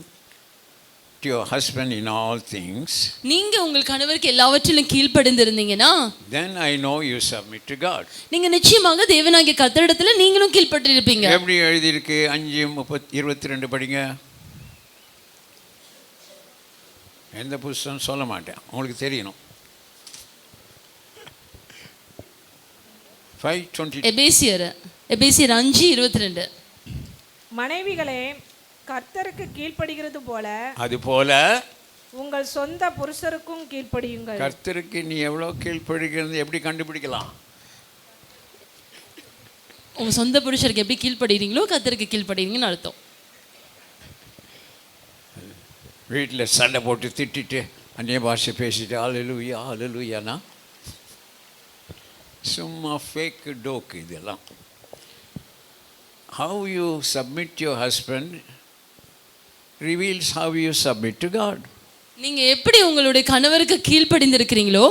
to your husband in all things, நீங்க உங்கள் கணவருக்கு எல்லாவற்றிலும் கீழ்ப்படிந்திருந்தீங்கன்னா, then I know you submit to God. நீங்க நிச்சயமாக தேவனாகிய கர்த்தரிடத்தில் நீங்களும் கீழ்ப்பட்டிருப்பீங்க. எப்படி எழுதியிருக்கு? 5:22 படிங்க. எந்த புத்தகம் சொல்ல மாட்டேன், உங்களுக்கு தெரியணும். 5:20. எபேசியர் 5:22. மனைவிகளே கர்த்தருக்கு கீழ்ப்படுகிறது போல அதுபோல உங்கள் சொந்த புருஷருக்கும் கீழ்ப்படியுங்கள். கர்த்தருக்கு நீ எவ்வளோ கீழ்ப்படுகிறது எப்படி கண்டுபிடிக்கலாம்? உங்க சொந்த புருஷருக்கு எப்படி கீழ்ப்படுறீங்களோ கர்த்தருக்கு கீழ்ப்படுறீங்கன்னு அர்த்தம். வீட்டில் சண்டை போட்டு திட்டிட்டு அந்நிய பாஷை பேசிட்டு ஹல்லேலூயா ஹல்லேலூயானா சும்மா ஃபேக் டோக்கு இதெல்லாம். How you submit your husband reveals how you submit to God. நீங்க எப்படி உங்களுடைய கணவருக்கு கீழ்ப்படிந்திருக்கிறீங்களோ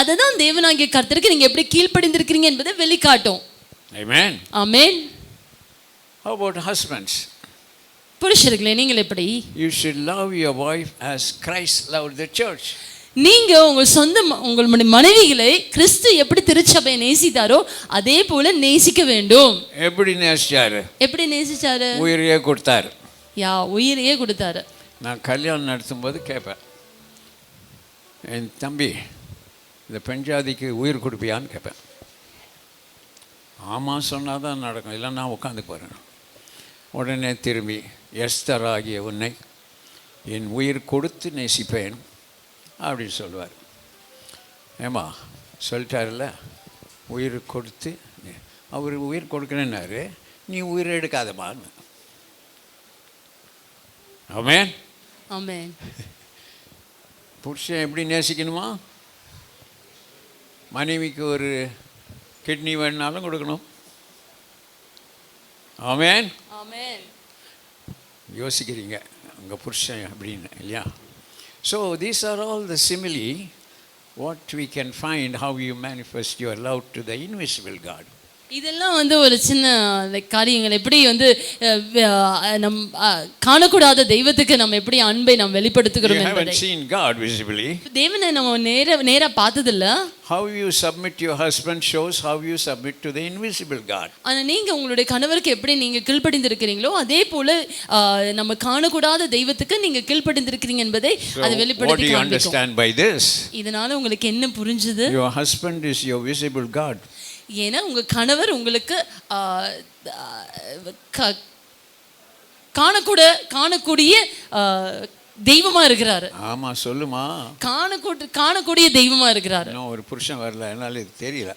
அதை தான் தேவனாகிய கர்த்தருக்கு நீங்க எப்படி கீழ்ப்படிந்திருக்கிறீங்க என்பதை வெளிக்காட்டும். Amen. Amen. How about husbands? புருஷர்களே நீங்கள் எப்படி? You should love your wife as Christ loved the church. நீங்க உங்கள் மனைவிகளை கிறிஸ்து எப்படி திருச்சபையை நேசித்தாரோ அதே போல நேசிக்க வேண்டும். எப்படி நேசிச்சாரு? எப்படி நேசிச்சாரு? உயிரையே கொடுத்தாரு. உயிரையே கொடுத்தாரு. நான் கல்யாணம் நடத்தும்போது கேட்பேன், என் தம்பி இந்த பெண் ஜாதிக்கு உயிர் கொடுப்பியான்னு கேட்பேன். ஆமாம் சொன்னால் தான் நடக்கும், இல்லை நான் உட்காந்து போகிறேன். உடனே திரும்பி எஸ்தர் ஆகிய உன்னை என் உயிர் கொடுத்து நேசிப்பேன் அப்படின்னு சொல்லுவார். ஏமா சொல்லிட்டாருல்ல, உயிர் கொடுத்து. அவர் உயிர் கொடுக்கணுன்னாரு, நீ உயிரை எடுக்காதமான்னு. ஆமென். ஆமென். புருஷன் எப்படி நேசிக்கணுமா? மனைவிக்கு ஒரு கிட்னி வேணுனாலும் கொடுக்கணும். ஆமென். ஆமென். யோசிக்கிறீங்க உங்கள் புருஷன் அப்படின்னு இல்லையா? So these are all the simile what we can find how you manifest your love to the invisible God. இதெல்லாம் ஒரு சின்ன காரியங்கள் எப்படி நம் காணக்கூடாத தெய்வத்துக்கு நம்ம எப்படி அன்பை நாம் வெளிப்படுத்துகிறோம் என்பதை. You haven't seen God visibly. தேவனை நம்ம நேரா பார்த்தது இல்ல. How you submit your husband shows how you submit to the invisible God. ஆனா நீங்க உங்களுடைய கணவருக்கு எப்படி நீங்க கீழ்ப்படிந்திருக்கிறீங்களோ அதே போல நம்ம காணக்கூடாத தெய்வத்துக்கு நீங்க கீழ்ப்படிந்திருக்கிறீங்க என்பதை அது வெளிப்படுத்தி காண்பிக்கும். What do you understand by this? இதனால உங்களுக்கு என்ன புரிஞ்சுது? Your husband is your visible God. ஏன்னா உங்க கணவர் உங்களுக்கு காணக்கூடிய தெய்வமா இருக்கிறாரு. ஆமா சொல்லுமா. காணக்கூடிய தெய்வமா இருக்கிறாரு. ஒரு புருஷன் வரல, என்னால இது தெரியல.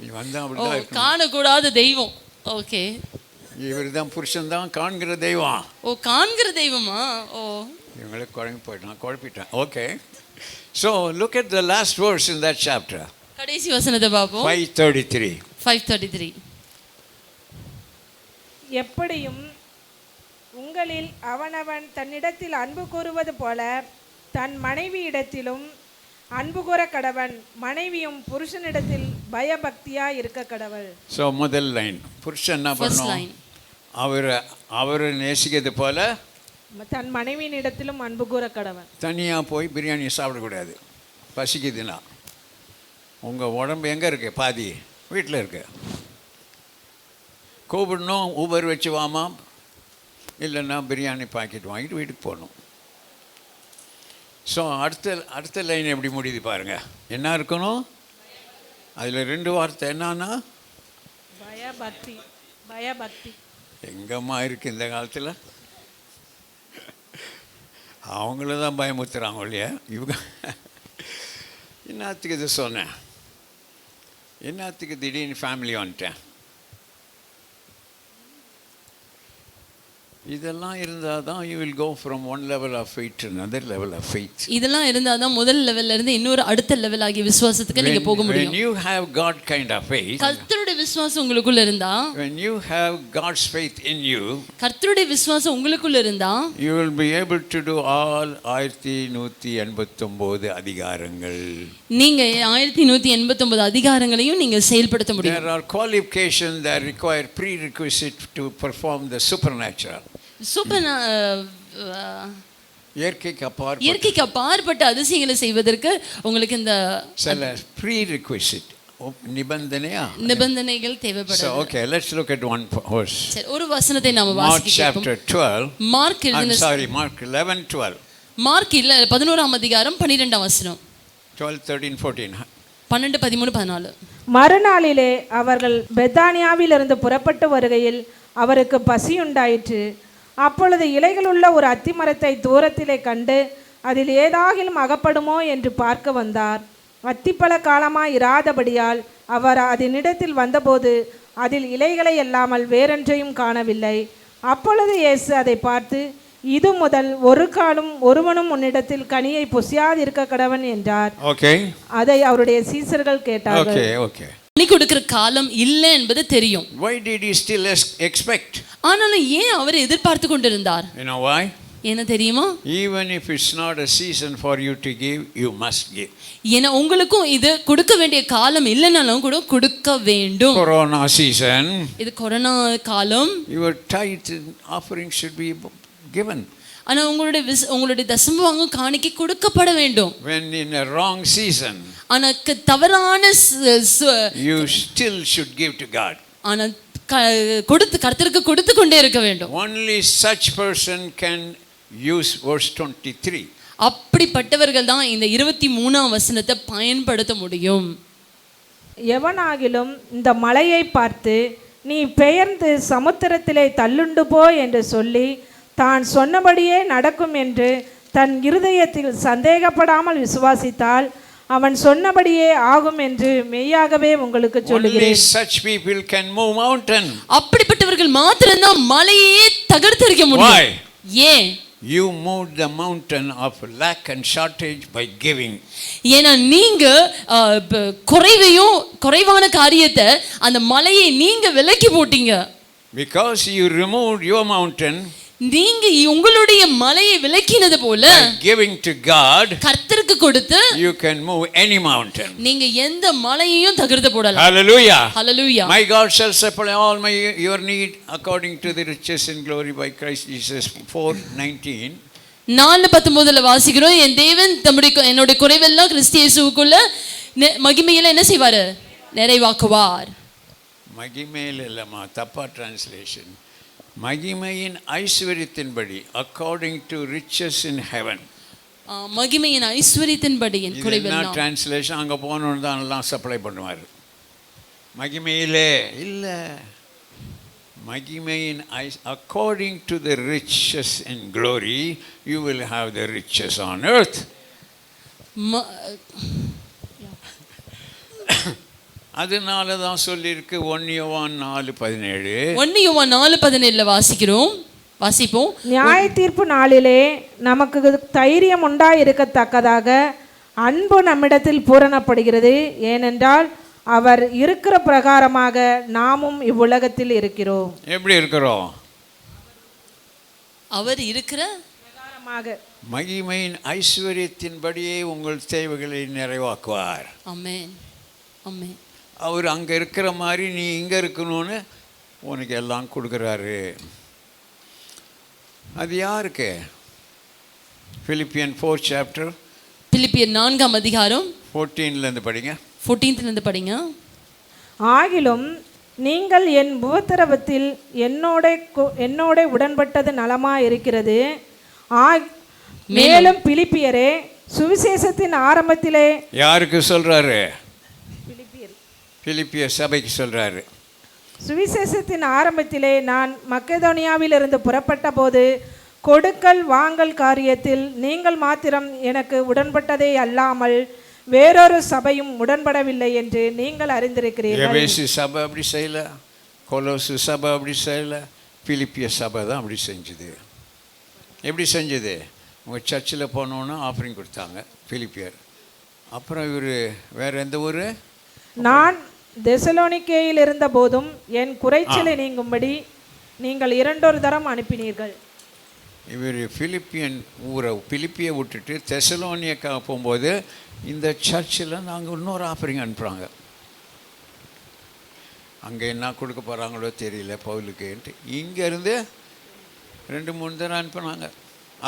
நீ வந்தா அப்படிதான் இருக்கு. காணக்கூடாத தெய்வம். ஓகே, இவர் தான் புருஷன் தான் காண்கிற தெய்வம். காண்கிற தெய்வமா? இவங்களே குழப்பிட்டேன். Okay, so look at the last verse in that chapter. கடைசி வசனத்தை பாப்போம். 5:33. எப்படியும் உங்களில் அவனவன் தன்னிடத்தில் அன்பு கூறுவது போல தன் மனைவியிடத்திலும் அன்பு கூற கடவன், மனைவியும் புருஷனிடத்தில் பயபக்தியா இருக்க கடவள். So முதல் லைன், புருஷன் என்ன பண்ணணும்? அவரை நேசிக்கிறது போல தன் மனைவியின் இடத்திலும் அன்பு கூற கடவன். தனியாக போய் பிரியாணி சாப்பிடக்கூடாது. பசிக்குதுன்னா உங்கள் உடம்பு எங்கே இருக்கு? பாதி வீட்டில் இருக்கு. கூப்பிடணும், ஊபர் வச்சு வாமா, இல்லைன்னா பிரியாணி பாக்கெட் வாங்கிட்டு வீட்டுக்கு போகணும். ஸோ அடுத்த லைன் எப்படி முடியுது பாருங்கள். என்ன இருக்கணும் அதில்? 2 வார்த்தை. என்னன்னா பயபக்தி. பயபக்தி எங்கம்மா இருக்குது இந்த காலத்தில்? அவங்கள தான் பயமுத்துறாங்க இல்லையா இவங்க. என்னத்துக்கு இது சொன்னேன்? என்னத்துக்கு திடீர்னு ஃபேமிலி வந்துட்டேன்? இதெல்லாம் இருந்தால் தான் you will go from one level of faith to another level of faith. இதெல்லாம் இருந்தா தான் முதல் லெவல்ல இருந்து இன்னொரு அடுத்த லெவல் ஆகிய விசுவாசத்துக்கு நீங்க போக முடியும். When you have God kind of faith, கர்த்தருடைய விசுவாசம் உங்களுக்குள்ள இருந்தா, when you have God's faith in you, கர்த்தருடைய விசுவாசம் உங்களுக்குள்ள இருந்தா, you will be able to do all 1189 அதிகாரங்கள். நீங்க 1189 அதிகாரங்களையும் நீங்க செயல்படுத்த முடியும். There are qualifications that require prerequisite to perform the supernatural. இயற்கைக்கு அப்பாற்பட்ட அதிசயங்களை செய்வதற்கு உங்களுக்கு இந்த சில prerequisite நிபந்தனைகள் தேவைப்படுது. So okay, let's look at one verse. சரி, ஒரு வசனத்தை நாம வாசிக்கலாம். Mark chapter 12. Mark 11:12. மார்க் 11ஆம் அதிகாரம் 12ஆம் வசனம். 12, 13, 14. 12, 13, 14. மறுநாளிலே அவர்கள் பெத்தானியாவிலிருந்து புறப்பட்டு வருகையில் அவருக்கு பசியுண்டாயிற்று. அப்பொழுது இலைகளுள்ள ஒரு அத்திமரத்தை தூரத்திலே கண்டு அதில் ஏதாகிலும் அகப்படுமோ என்று பார்க்க வந்தார். அத்திப்பழ காலமாய் இராதபடியால் அவர் அதனிடத்தில் வந்தபோது அதில் இலைகளை அல்லாமல் வேறொன்றையும் காணவில்லை. அப்பொழுது இயேசு அதை பார்த்து, இது முதல் ஒரு காலும் ஒருவனும் உன்னிடத்தில் கனியை புசியாதிருக்க கடவன் என்றார். அதை அவருடைய சீசர்கள் கேட்டார்கள். கனி கொடுக்கிற காலம் இல்லை என்பது தெரியும். Why did he still expect? ஆனாலும் ஏன் அவர் எதிர்பார்த்து கொண்டிருந்தார்? You know why? என்ன தெரியுமா? Even if it's not a season for you to give, you must give. ஏன்னா உங்களுக்கும் இது கொடுக்க வேண்டிய காலம் இல்லைனாலும் கூட கொடுக்க வேண்டும். Corona season. இது கொரோனா காலம். Your tithe offering should be given. ஆனா உங்களுடைய தசமபாகம் காணிக்கை கொடுக்கப்பட வேண்டும். When in a wrong season, ஆனா தவறான you still should give to God. ஆனா கர்த்தருக்கு கொடுத்து கொண்டே இருக்க வேண்டும். Only such person can use verse 23. அப்படிப்பட்டவர்கள் தான் இந்த 23ஆம் வசனத்தை பயன்படுத்த முடியும். எவனாகிலும் இந்த மலையை பார்த்து நீ பெயர்ந்து சமுத்திரத்திலே தள்ளுண்டு போ என்று சொல்லி தான் சொன்னபடியே நடக்கும் என்று தன் இருதயத்தில் சந்தேகப்படாமல் விசுவாசித்தால் அவன் சொன்னபடியே ஆகும் என்று மெய்யாகவே உங்களுக்கு சொல்லுகிறேன். Only such people can move mountain. அப்படிப்பட்டவர்கள் மாத்திரம்தான் மலையை தகர்த்தெறிய முடியும். Why? ஏன்? You moved the mountain of lack and shortage by giving. ஏன்னா நீங்க குறைவான காரியத்தை அந்த மலையை நீங்க விலக்கி போட்டீங்க. Because you removed your mountain, நீங்க உங்களுடைய மலையை விலக்கினது போல giving to God, கர்த்தருக்கு கொடுத்து you can move any mountain. நீங்க எந்த மலையையும் தகர்த்து போடலாம். Hallelujah. Hallelujah. My God shall supply all your need according to the riches in glory by Christ Jesus. 4:19. 4:19 வாசிக்கிறோம். என் தேவன் என்னுடைய குறைவெல்லாம் கிறிஸ்து இயேசுவுக்குள்ள மகிமையில என்ன செய்வாரு? நிறைவாக்குவார். மகிமையில் இல்லம்மா, தப்பா டிரான்ஸ்லேஷன். மகிமையின் ஐஸ்வரியத்தின்படி according to riches in heaven. மகிமையின் ஐஸ்வரியத்தின்படி என் குறைவெல்லாம். என்ன டிரான்ஸ்லேஷன்? அங்க போனோன்னு தான் எல்லாம் சப்ளை பண்ணுவார். மகிமையிலே இல்ல, மகிமையின் according to the riches in glory you will have the riches on earth. அதனால தான் சொல்லியிருக்கு 1 யோவான் 4:17. 1 யோவான் 4:17 வாசிப்போம். நியாய தீர்ப்பு நாளிலே நமக்கு தைரியம் உண்டாயிருக்கத்தக்கதாக அன்பு நம்மிடத்தில் பூரணப்படுகிறது. ஏனென்றால் அவர் இருக்கிற பிரகாரமாக நாமும் இவ்வுலகத்தில் இருக்கிறோம். எப்படி இருக்கிறோம்? அவர் இருக்கிற பிரகாரமாக மகிமையின் ஐஸ்வரியத்தின்படியே உங்கள் தேவைகளை நிறைவாக்குவார். ஆமென், ஆமென். அவர் அங்கே இருக்கிற மாதிரி நீ இங்கே இருக்கணும்னு உனக்கு எல்லாம் கொடுக்குறாரு. அது யாருக்கு? Philippian 4 chapter. பிலிப்பியர் 4ஆம் அதிகாரம் 14 படிங்க. 14 படிங்க. ஆகிலும் நீங்கள் என் உபத்திரவத்தில் என்னோட உடன்பட்டது நலமா இருக்கிறது. மேலும் பிலிப்பியரே, சுவிசேஷத்தின் ஆரம்பத்திலே யாருக்கு சொல்றாரு? பிலிப்பியர் சபைக்கு சொல்றாரு. சுவிசேஷத்தின் ஆரம்பத்திலே நான் மக்கெதோனியாவிலிருந்து புறப்பட்ட போது கொடுக்கல் வாங்கல் காரியத்தில் நீங்கள் மாத்திரம் எனக்கு உடன்பட்டதே அல்லாமல் வேறொரு சபையும் உடன்படவில்லை என்று நீங்கள் அறிந்திருக்கிறீர்கள். எபேசு சபை அப்படி செய்யல, கொலோசு சபை அப்படி செய்யல, பிலிப்பிய சபை தான் அப்படி செஞ்சுது. எப்படி செஞ்சது? உங்கள் சர்ச்சில் போனோன்னா ஆஃபரிங் கொடுத்தாங்க பிலிப்பியர். அப்புறம் இவர் வேறு எந்த ஊர்? நான் தெசலோனிக்கேயில் இருந்த போதும் என் குறைச்சலை நீங்கும்படி நீங்கள் 2 தரம் அனுப்பினீர்கள். இவர் பிலிப்பியை விட்டுட்டு தெசலோனிக்கா போகும்போது இந்த சர்ச்சில் நாங்கள் இன்னொரு ஆஃபரிங் அனுப்புகிறாங்க. அங்கே என்ன கொடுக்க போகிறாங்களோ தெரியல பவுலுக்குன்ட்டு இங்கேருந்து 2-3 தரம் அனுப்புனாங்க.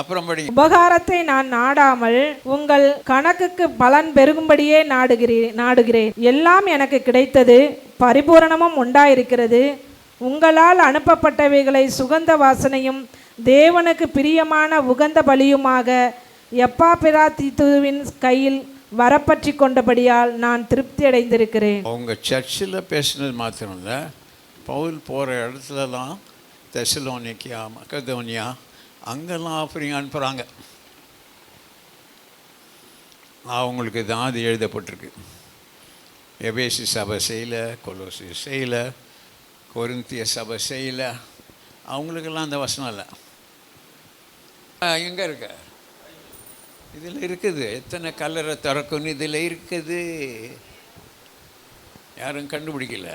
அப்புறம் படி, உபகாரத்தை நான் நாடாமல் உங்கள் கணக்குக்கு பலன் பெருகும்படியே நாடுகிறேன். எல்லாம் எனக்கு கிடைத்தது, பரிபூரணமும் உண்டாயிருக்கிறது. உங்களால் அனுப்பப்பட்டவைகளை சுகந்த வாசனையும் தேவனுக்கு பிரியமான உகந்த பலியுமாக எப்பாப்பிராதீத்துவின் கையில் வரப்பற்றி கொண்டபடியால் நான் திருப்தி அடைந்திருக்கிறேன். அவங்க சர்ச்சில் பேசினது மாத்திரம் இல்லை, பவுல் போகிற இடத்துலலாம் தெசலோனிக்கா, மக்கெதோனியா அங்கெல்லாம் ஆஃபரிங் அனுப்புகிறாங்க. அவங்களுக்கு தான் அது எழுதப்பட்டிருக்கு. எபேசு சபை செய்யலை, கொலோசு செய்யலை, கொரிந்திய சபை செய்யலை, அவங்களுக்கெல்லாம் அந்த வசனம் இல்லை. எங்கே இருக்க? இதில் இருக்குது. எத்தனை கல்லறை திறக்குன்னு இதில் இருக்குது. யாரும் கண்டுபிடிக்கல.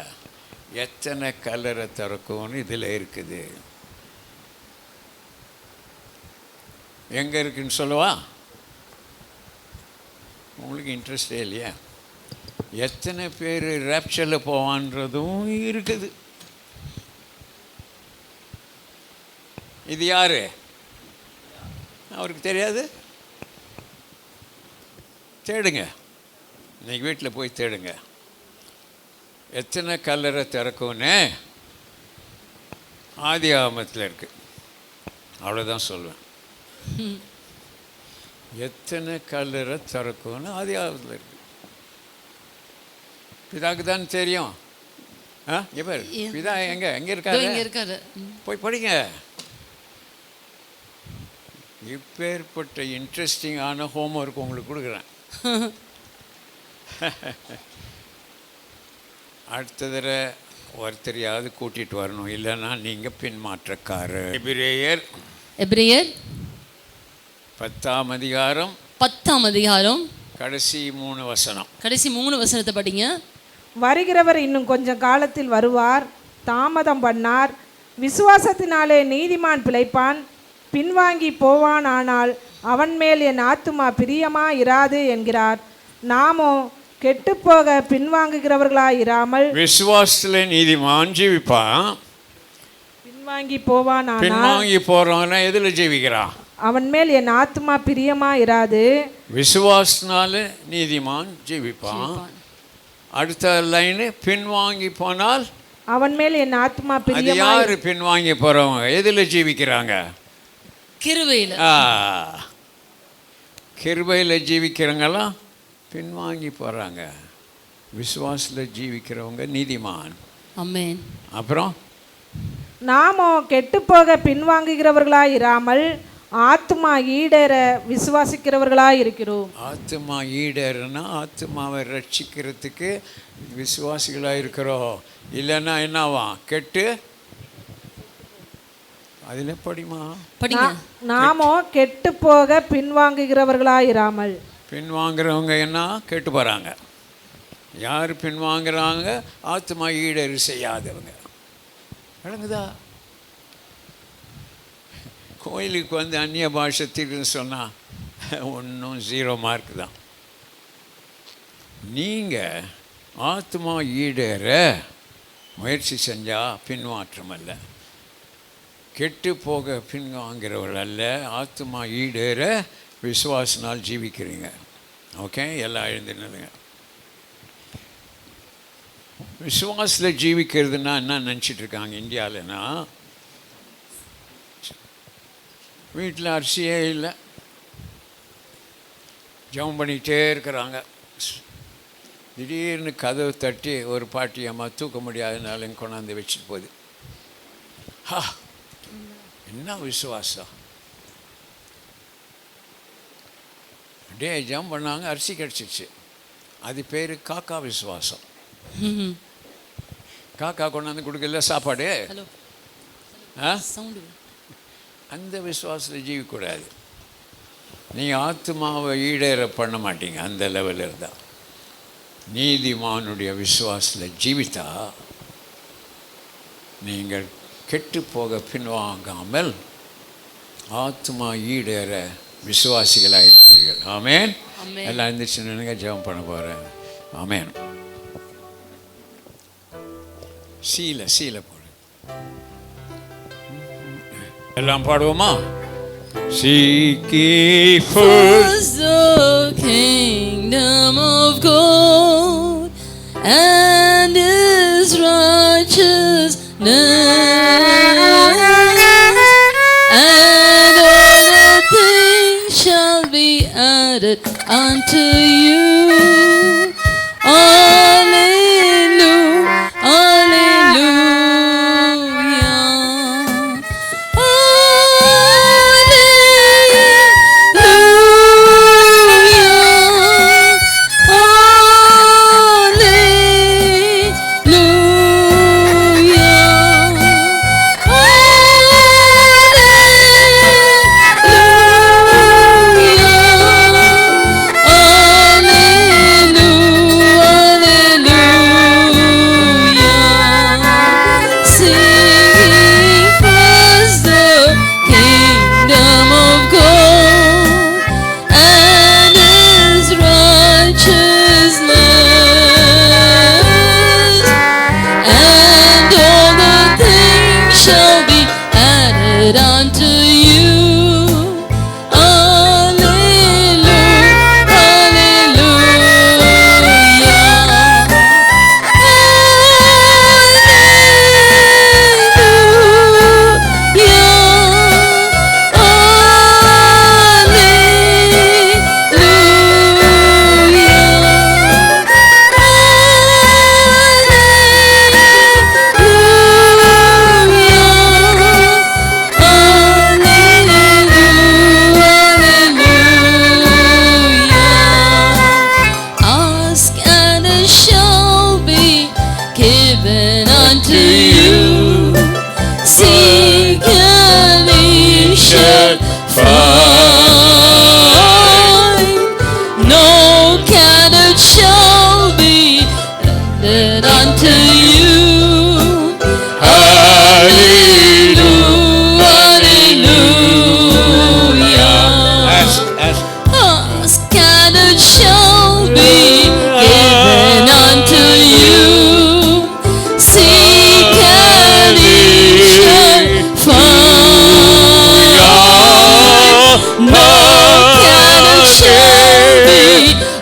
எத்தனை கல்லறை திறக்கும்னு இதில் இருக்குது. எங்கே இருக்குன்னு சொல்லவா? உங்களுக்கு இன்ட்ரெஸ்டே இல்லையா? எத்தனை பேர் ரேப்சரில் போவான்றதும் இருக்குது. இது யார்? அவருக்கு தெரியாது. தேடுங்க, இன்னைக்கு வீட்டில் போய் தேடுங்க. எத்தனை கல்லறை திறக்கும்னு ஆதி ஆகமத்தில் இருக்குது. அவ்வளோதான் சொல்லுவேன். எத்தனை கல்லறை திறக்கும்னு ஆதி ஆகமத்தில் இருக்குது. பிதாக்கு தான் தெரியும். எப்ப பிதா எங்கே இருக்காரு? போய் படிங்க. இப்பேற்பட்ட இன்ட்ரெஸ்டிங்கான ஹோம்ஒர்க் உங்களுக்கு கொடுக்குறேன். அடுத்த தடவை ஒருத்தரையாவது கூட்டிகிட்டு வரணும், இல்லைன்னா நீங்கள் பின்மாற்றக்காரர். எபிரேயர் 10ஆம் அதிகாரம் கடைசி 3 வசனம். கடைசி 3 வசனத்தை படிங்க. வருகிறவர் இன்னும் கொஞ்சம் காலத்தில் வருவார், தாமதம் பண்ணார். விசுவாசத்தினாலே நீதிமான் பிழைப்பான். பின்வாங்கி போவான், ஆனால் அவன் மேல் என் ஆத்துமா பிரியமா இராது என்கிறார். நாமோ கெட்டுப்போக பின்வாங்குகிறவர்களாய் இராமல் விசுவாசத்தில் நீதிமான் ஜீவிப்பான். பின்வாங்கி போவான், பின்வாங்கி போறான்னா எதில் ஜீவிக்கிறான்? அவன் மேல் என் ஆத்துமா பிரியமா இராது. விசுவாசனால நீதிமான் ஜீவிப்பான். அடுத்த லைனு, பின்வாங்கி போனால் அவன் மேல் என் ஆத்துமா பிரியமா. யாரு பின்வாங்கி போறவங்க? எதில் ஜீவிக்கிறாங்க? கிருபையில் ஜீவிக்கிறவங்கெல்லாம் பின்வாங்கி போகிறாங்க. விசுவாசத்தில் ஜீவிக்கிறவங்க நீதிமான். ஆமென். அப்புறம் நாமோ கெட்டுப்போக பின்வாங்குகிறவர்களாய் இராமல் ஆத்துமா ஈடேற விசுவாசிக்கிறவர்களாய் இருக்கிறோம். ஆத்துமா ஈடேறனா ஆத்துமாவை ரட்சிக்கிறதுக்கு விசுவாசிகளாக இருக்கிறோம். இல்லைன்னா என்னவா? கெட்டு அதில் படிமா படிங்க. நாமோ கெட்டு போக பின்வாங்குகிறவர்களாய் இராமல். பின்வாங்குறவங்க என்ன? கெட்டு போகிறாங்க. யார் பின்வாங்குறாங்க? ஆத்மா ஈடேறு செய்யாதவங்க. விளங்குதா? கோயிலுக்கு வந்து அந்நிய பாஷத்துக்குன்னு சொன்னால் ஒன்றும் 0 மார்க் தான். நீங்கள் ஆத்மா ஈடேற முயற்சி செஞ்சால் பின்மாற்றம் அல்ல. கெட்டு போக பின்வாங்கிறவர்கள் அல்ல, ஆத்மா ஈடேற விசுவாசனால் ஜீவிக்கிறீங்க. ஓகே, எல்லாம் எழுந்துனுங்க. விசுவாசத்தில் ஜீவிக்கிறதுனா என்ன நினச்சிட்டு இருக்காங்க இந்தியாவிலனா, வீட்டில் அரிசியே இல்லை, ஜெபம் பண்ணிகிட்டே இருக்கிறாங்க. திடீர்னு கதவு தட்டி ஒரு பாட்டி அம்மா தூக்க முடியாதனால கொண்டாந்து வச்சுட்டு போகுது. என்ன விசுவாசம்! அப்படியே ஜெபம் பண்ணாங்க, அரிசி கிடச்சிச்சு. அது பேர் காக்கா விசுவாசம். காக்கா கொண்டாந்து கொடுக்கல சாப்பாடு. அந்த விசுவாசத்தில் ஜீவிக்கூடாது. நீங்கள் ஆத்மாவை ஈடேற பண்ண மாட்டீங்க. அந்த லெவலில் இருந்தால் நீதிமானுடைய விசுவாசத்தில் ஜீவித்தா நீங்கள் கெட்டு போக பின்வாங்காமல் ஆத்மா ஈடேற விசுவாசிகளாக இருப்பீர்கள். ஆமேன். எல்லாம் எழுந்திரிச்சு நினைங்க, ஜெபம் பண்ண போகிறேன். ஆமேன். சீல போடு. எல்லாம் பாடுவோமா? Seek ye first the kingdom of God and His righteousness, and all the things shall be added unto you.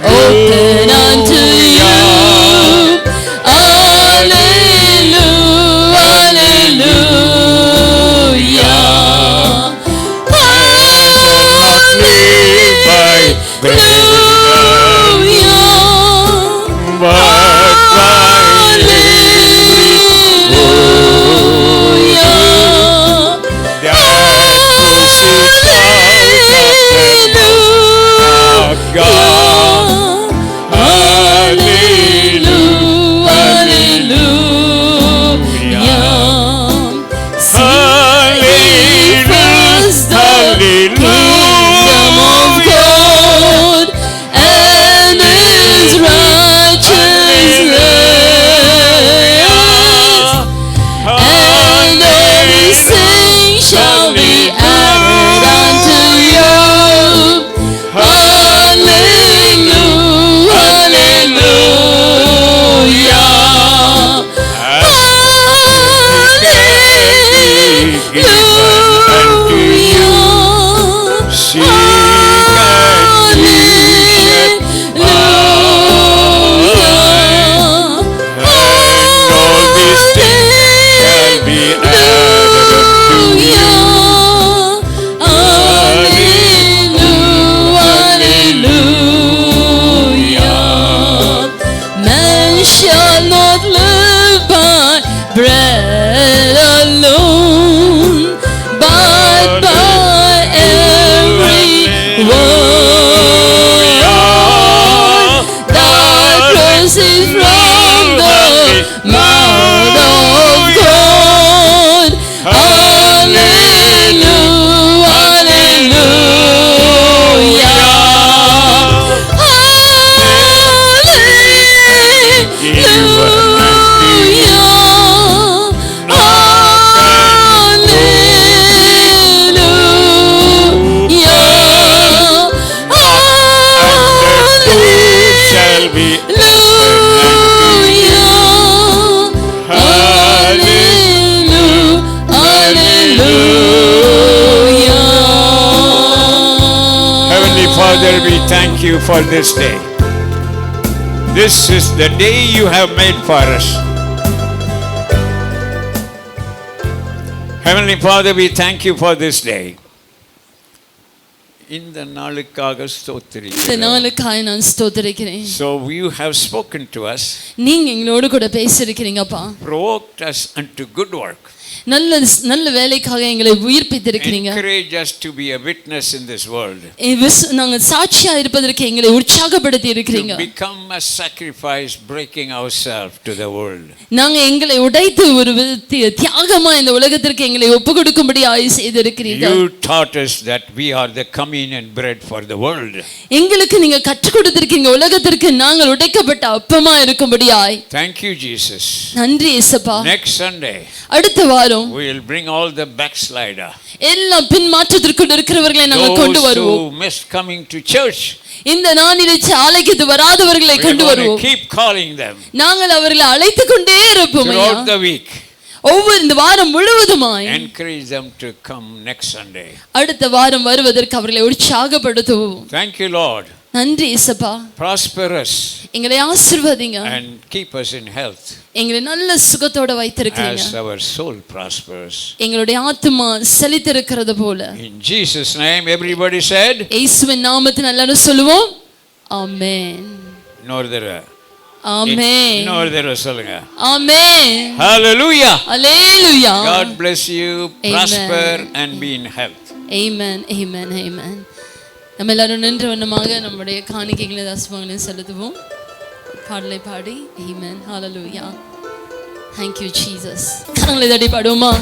Open unto you. Alleluia. not live by bread alone, but by every word that proceeds from the mouth of God. Hallelujah, hallelujah, Shall be Heavenly Father, we thank you for this day. This is the day you have made for us. Heavenly Father, we thank you for this day. இந்த நாளுக்காக இந்த ஸ்தோத்திரிக்கிறோம். நாளுக்காய் நான் ஸ்தோத்திரிக்கிறேன். So you have spoken to us, நீங்க எங்களோடு கூட பேசியிருக்கிறீங்கப்பா. provoked us unto good work, நல்ல வேலைக்காக எங்களை உயிர்ப்பித்திருக்கிறீங்க. encourage us to be a witness in this world, நாங்கள் சாட்சியா இருப்பதற்கு எங்களை உற்சாகப்படுத்தி இருக்கிறீங்க. to become a sacrifice, breaking ourselves to the world. நாங்க எங்களை உடைத்து ஒரு தியாகமா இந்த உலகத்திற்கு எங்களை ஒப்பு கொடுக்கும்படியாய் செய்திருக்கிறீர்கள். You taught us that we are the communion bread for the world. எங்களுக்கு நீங்க கற்றுக் கொடுத்திருக்கீங்க உலகத்திற்கு நாங்கள் உடைக்கப்பட்ட அப்பமா இருக்கும்படியாய். Thank you, Jesus. நன்றி இயேசுப்பா. Next Sunday அடுத்த வாரம் we will bring all the backslider, எல்லா பின்மாற்றத்திற்குள் இருக்கிறவர்களை நாங்கள் கொண்டு those வருவோம். who missed coming to church. இந்த நாளிலே ஆலயத்துக்கு வராதவர்களை கொண்டு We வருவோம். keep calling them நாங்கள் அவர்களை அழைத்துக் கொண்டே இருப்போம். throughout the week. ஒவ்வொரு இந்த வாரம் முழுவதுமாய் Encourage them to come next Sunday. அடுத்த வாரம் வருவதற்கு அவர்களை உற்சாகப்படுத்துவோம். Thank you, Lord. நன்றி இயேசுப்பா. Prosper us எங்களை ஆசீர்வதிங்க. and keep us in health எங்களை நல்ல சுகத்தோட வைத்திருக்கீங்க. as our soul prospers. எங்களுடைய ஆத்துமா செழித்திருக்கிறது போல. In Jesus' name, everybody said. இயேசுவின் நாமத்தில் எல்லாரும் சொல்லுவோம். ஆமென். இன்னொரு ஆமென். சொல்லுங்க. ஆமென். Hallelujah. Hallelujah. God bless you. Amen. Prosper and be in health. Amen. Amen. Amen. நம்ம எல்லாரும் நின்ற வண்ணமாக நம்முடைய காணிக்கைகளை தசமங்களை செலுத்துவோம். பாடலை பாடி Amen. Hallelujah. Thank you Jesus. கரங்களை தட்டி பாடுவோமா?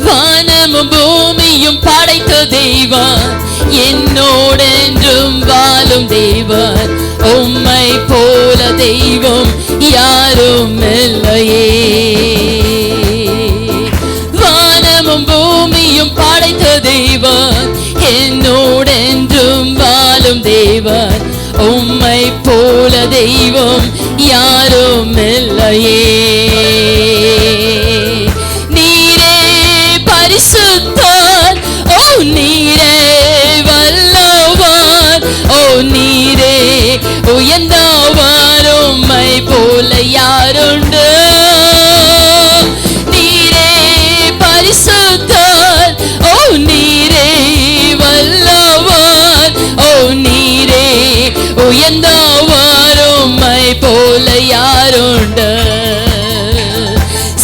வானமும் பூமியும் படைத்த தேவன், என்னோடு என்றும் வாழும் தேவன், உம்மை போல தெய்வம் யாரும் இல்லையே. வானமும் பூமியும் படைத்த தேவன், என்னோடு என்றும் வாழும் தேவன், உம்மை போல தெய்வம் யாரும் இல்லையே. பரிசுத்தர், ஓ நீரே வல்லவர், ஓ நீரே உயர்ந்தவர், உம்மை போல யாருண்டு. நீரே பரிசுத்தர், ஓ நீரே வல்லவர், ஓ நீரே உயர்ந்தவர், உம்மை போல யாருண்டு.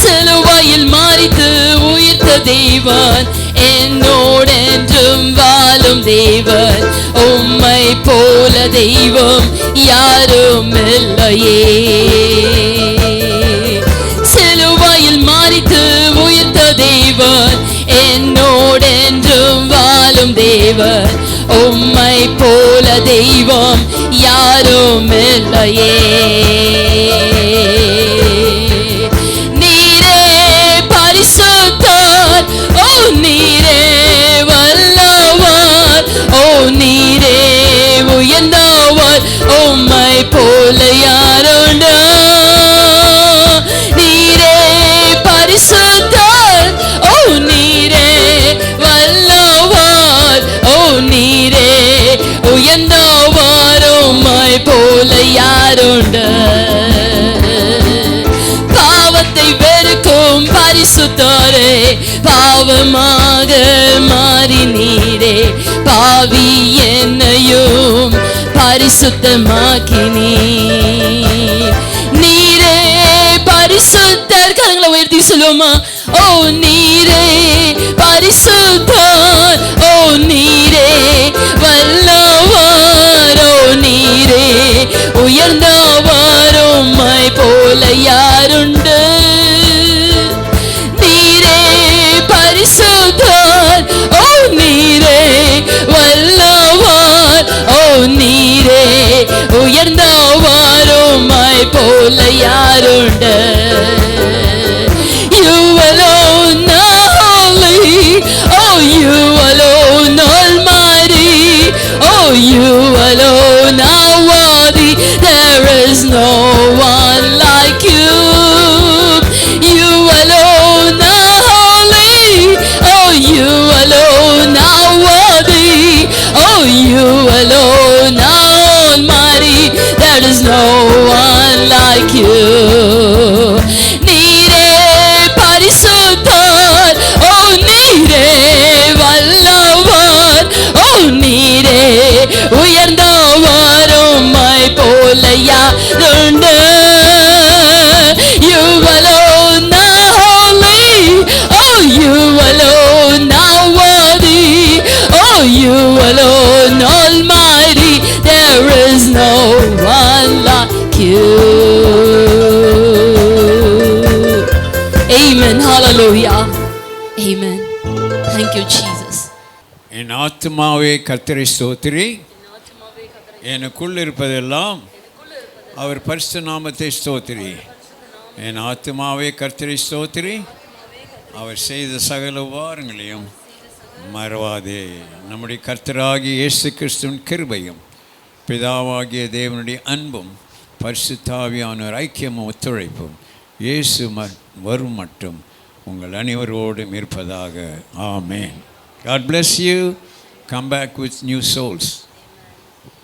சிலுவையில் மரித்து உயிர்த்த தேவன், என்னோடு என்றும் வாழும் தேவன், உம்மை போல தெய்வம் யாரும் இல்லையே. சிலுவையில் மரித்து உயிர்த்த தேவன், என்னோடு என்றும் வாழும் தேவன், உம்மை போல தெய்வம் யாரும் இல்லையே. பரிசுத்தர், ஓ நீரே வல்லவர், ஓ நீரே உயர்ந்தவர், உம்மை போல யாருண்டு. நீரே பரிசுத்தர், ஓ நீரே வல்லவர், ஓ நீரே உயர்ந்தவர், உம்மை போல யாருண்டு. பாவத்தை வெறுக்கும் பரிசுத்தரே, பாவமாக மாறி நீரே, பாவி என்னையும் பரிசுத்தமாக்கினீர். தாழ்த்தி சொல்லுவோமா? ஓ நீரே பரிசுத்தர், ஓ நீரே வல்லவர், ஓ நீரே உயர்ந்தவர், உம்மை போல யாருண்டு? நீரே பரிசுத்தர், ஓ நீரே வல்லவர், ஓ நீரே உயர்ந்தவர், உம்மை போல யாருண்டு? You alone are holy, oh you alone almighty, oh you alone are worthy, there is no one like you. You alone are holy, oh you alone are worthy, oh you alone are almighty, there is no one like you. நீரே பரிசுத்தர், ஓ நீரே வல்லவர், ஓ நீரே உயர்ந்தவர், உம்மை போல யாருண்டு? You alone are holy, oh you alone are worthy, oh you alone almighty, there is no one like you. Amen. Hallelujah. Amen. Thank you Jesus. என் ஆத்துமாவே கர்த்தரை ஸ்தோத்திரி, எனக்குள் இருப்பதெல்லாம் அவர் பரிசுத்த நாமத்தை ஸ்தோத்திரி. என் ஆத்துமாவே கர்த்தரை ஸ்தோத்திரி, அவர் செய்த சகல உபகாரங்களையும் மறவாதே. நம்முடைய கர்த்தராகிய இயேசு கிறிஸ்துவின் கிருபையும் பிதாவாகிய தேவனுடைய அன்பும் பரிசுத்த ஆவியானவர் ஐக்கியமும் ஒத்துழைப்பும் இயேசு வரும் மட்டும் உங்கள் அனைவரோடும் இருப்பதாக. ஆமென். God bless you. Come back with new souls.